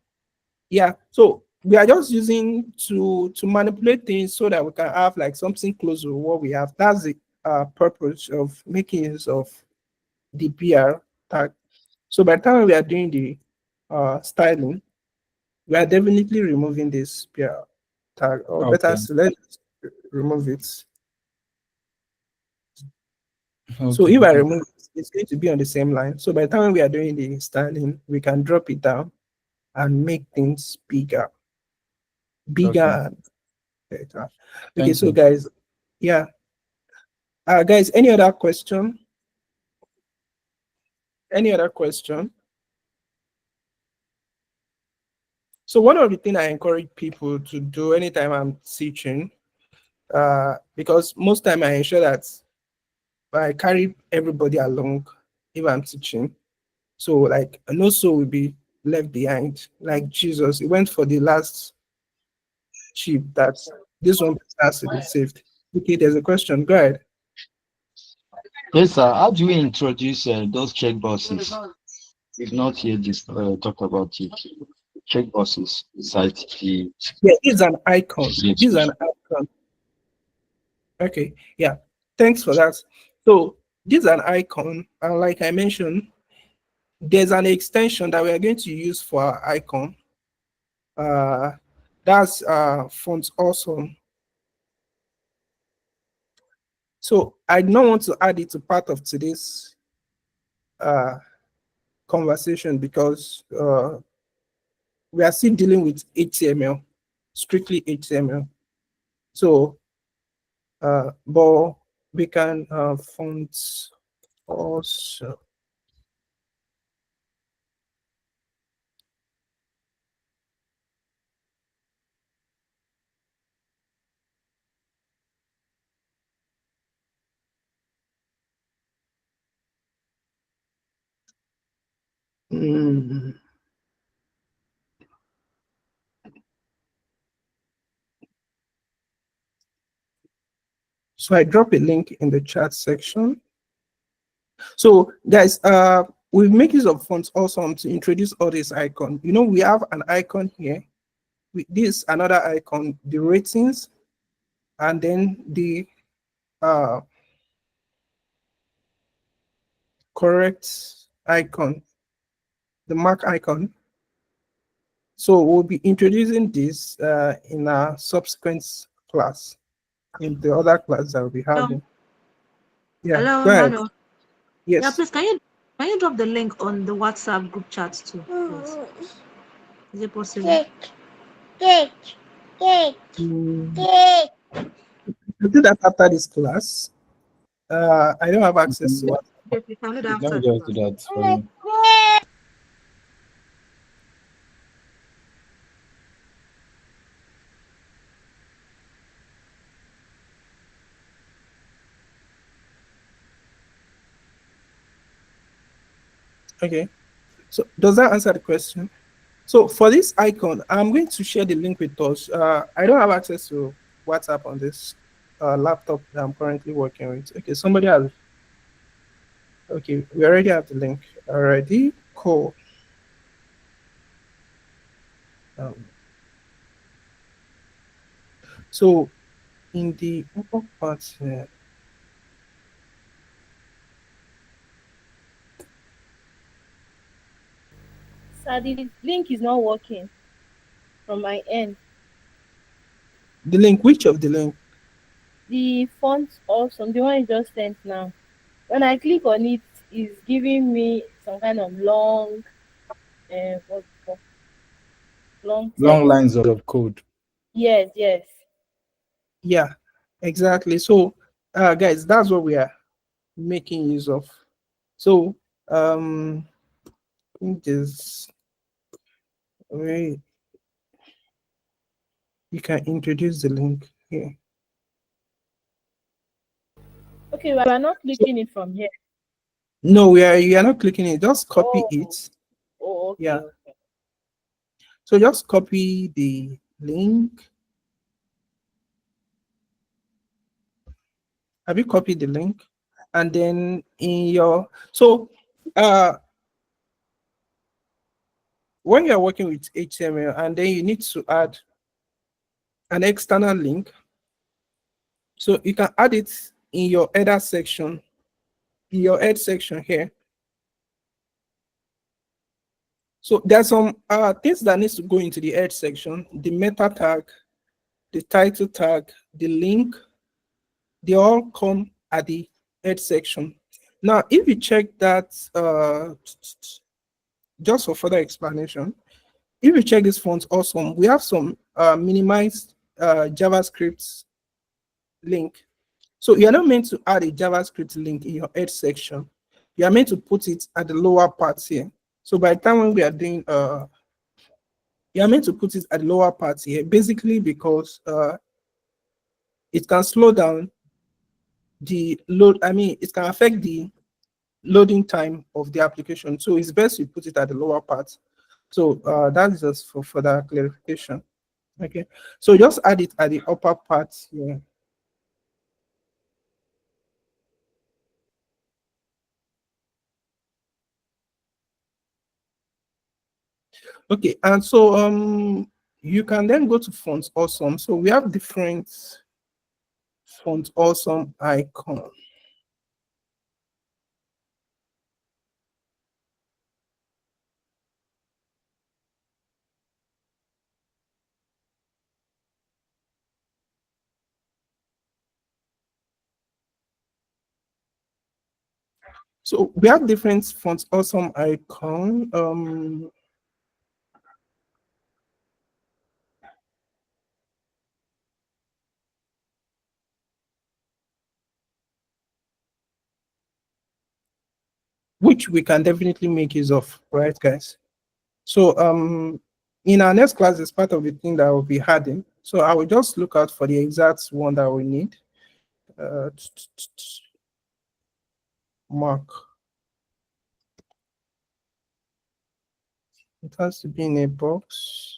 yeah, so we are just using to manipulate things so that we can have like something close to what we have. That's the purpose of making use of the PR tag. So by the time we are doing the styling, we are definitely removing this PR tag, or better Okay. still, let's remove it. So Okay. if I remove it, it's going to be on the same line. So by the time we are doing the styling, we can drop it down and make things bigger Okay. and better. Okay, Thank so you. guys, yeah. Guys, any other question? Any other question? So one of the things I encourage people to do anytime I'm teaching, because most time I ensure that I carry everybody along if I'm teaching. So like no soul will be left behind. Like Jesus, he went for the last sheep that this one has to be saved. Okay, there's a question. Go ahead. Yes, sir. How do we introduce those checkboxes? We've not yet talked about it. Checkboxes inside the Yeah, it's an icon. the This is an icon. Okay, yeah. Thanks for that. So this is an icon, and like I mentioned, there's an extension that we are going to use for our icon. That's font awesome. So I don't want to add it to part of today's conversation because we are still dealing with HTML, strictly HTML. So, but we can fonts also. Mm. So I drop a link in the chat section. So guys, we make use of fonts awesome to introduce all these icons. You know, we have an icon here. This another icon, the ratings, and then the correct icon, the mark icon. So we'll be introducing this in a subsequent class, in the other class that we'll be having. Yeah, Hello, go ahead. Emmanuel. Yes. Yeah, please can you drop the link on the WhatsApp group chat too, please? Is it possible? I'll do that after this class. I don't have access to what. Yes, we can do that Let after me the just do class. that for you. Okay. So does that answer the question? So for this icon, I'm going to share the link with us. I don't have access to WhatsApp on this laptop that I'm currently working with. Okay, somebody has. Okay, we already have the link already. Cool. So in the upper part here, So the link is not working from my end. the link, which of the link? The font awesome, the one you just sent now. When I click on it, it's giving me some kind of long, what's it called? Long Long text. lines of code. Yes, yes. Yeah, exactly. So guys, that's what we are making use of. So I think there's a way you can introduce the link here. Okay, we are not So, clicking it from here. no, you are not clicking it, just copy Oh, it. oh, okay, Yeah. okay. So just copy the link. Have you copied the link? And then in your, so when you're working with HTML and then you need to add an external link, so you can add it in your header section, in your head section here. So there's some things that needs to go into the head section: the meta tag, the title tag, the link. They all come at the head section. Now, if you check that, just for further explanation, if you check this font awesome, we have some minimized JavaScript link. So you're not meant to add a JavaScript link in your head section. You are meant to put it at the lower part here. So by the time when we are doing, you are meant to put it at the lower part here, basically because it can slow down the load. I mean, it can affect the loading time of the application. So it's best you put it at the lower part. So that's just for further clarification. Okay, so just add it at the upper part here. Okay, and so you can then go to Font Awesome. So we have different Font Awesome icon. So we have different Font Awesome icon. Which we can definitely make use of, right, guys? So in our next class is part of the thing that we'll be adding. So I will just look out for the exact one that we need. Mark. It has to be in a box.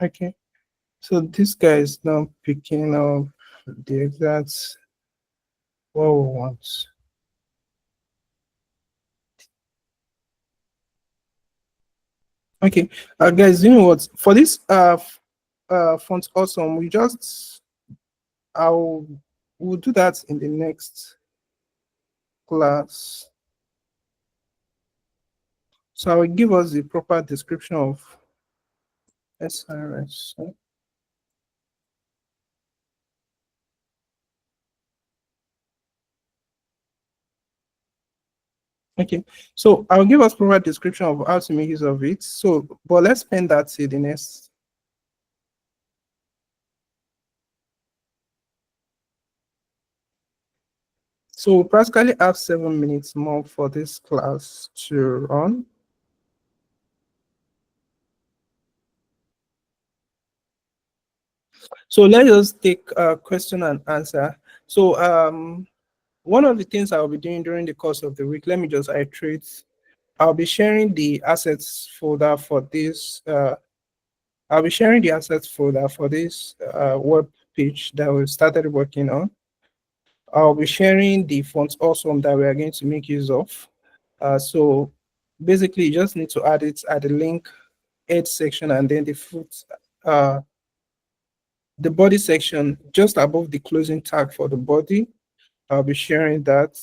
Okay, so this guy is now picking up the exact what we want. Okay, guys, you know what? For this font awesome, we'll do that in the next class. So I will give us the proper description of SRS. Okay, so I'll give us proper description of how to make use of it. So, but let's spend that till the next. So we practically have 7 minutes more for this class to run. So let's just take a question and answer. So one of the things I'll be doing during the course of the week, let me just iterate. I'll be sharing the assets folder for this. I'll be sharing the assets folder for this web page that we started working on. I'll be sharing the fonts awesome that we are going to make use of. So basically, you just need to add it at the link head section and then the foot, the body section just above the closing tag for the body. I'll be sharing that.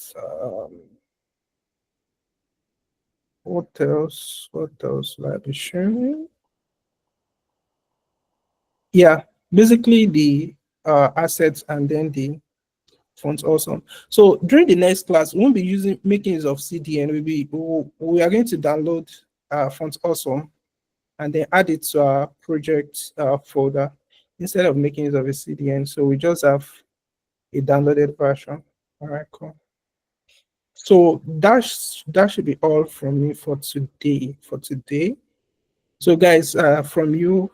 What else? What else will I be sharing? Yeah, basically the assets and then the fonts awesome. So during the next class, we won't be making use of CDN. We are going to download fonts awesome and then add it to our project folder instead of making use of a CDN. So we just have a downloaded version. All right, cool. So that should be all from me for today. So guys, from you,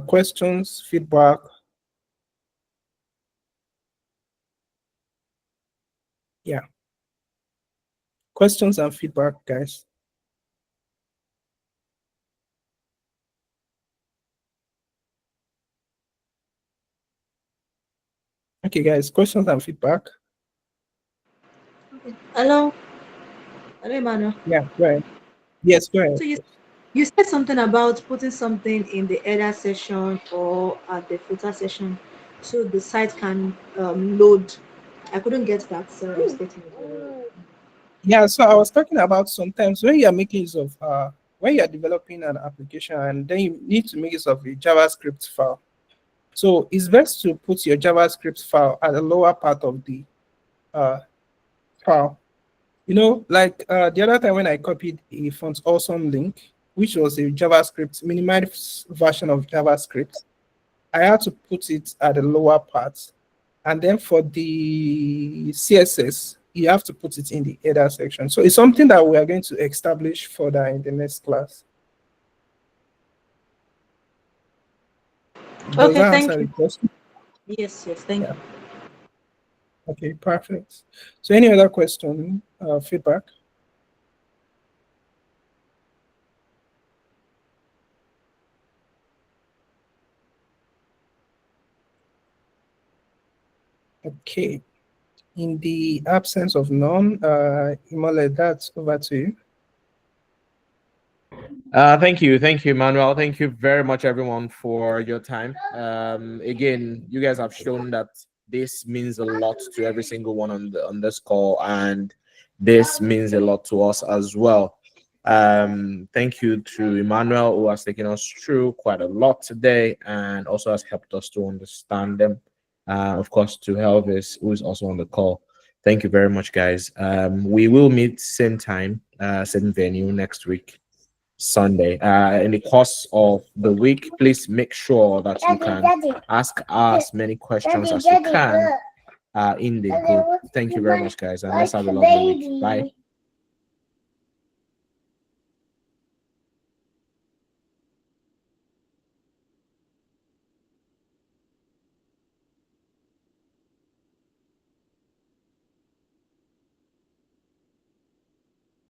questions, feedback. Yeah. Questions and feedback, guys. Okay, guys, questions and feedback. Okay. Hello. Hello, Emmanuel. Yeah, go ahead. Yes, go ahead. So you said something about putting something in the header session or at the footer session so the site can load. I couldn't get that statement. Yeah, so I was talking about sometimes when you are making use of when you are developing an application and then you need to make use of a JavaScript file. So it's best to put your JavaScript file at the lower part of the file. You know, like the other time when I copied a font awesome link, which was a JavaScript minimized version of JavaScript, I had to put it at the lower part. And then for the CSS, you have to put it in the header section. So it's something that we are going to establish further in the next class. Does Okay, that thank answer the you. question? Yes, thank you. Okay, perfect. So any other question, feedback? Okay. In the absence of none, Imole, that's over to you. Thank you, Emmanuel. Thank you very much, everyone, for your time. Again, you guys have shown that this means a lot to every single one on this call, and this means a lot to us as well. Thank you to Emmanuel, who has taken us through quite a lot today, and also has helped us to understand them. Of course, to Elvis, who is also on the call. Thank you very much, guys. We will meet same time, same venue next week. Sunday. In the course of the week, please make sure that you can ask as many questions as you can in the group. Thank you very much, guys, and let's have a lovely week. Bye.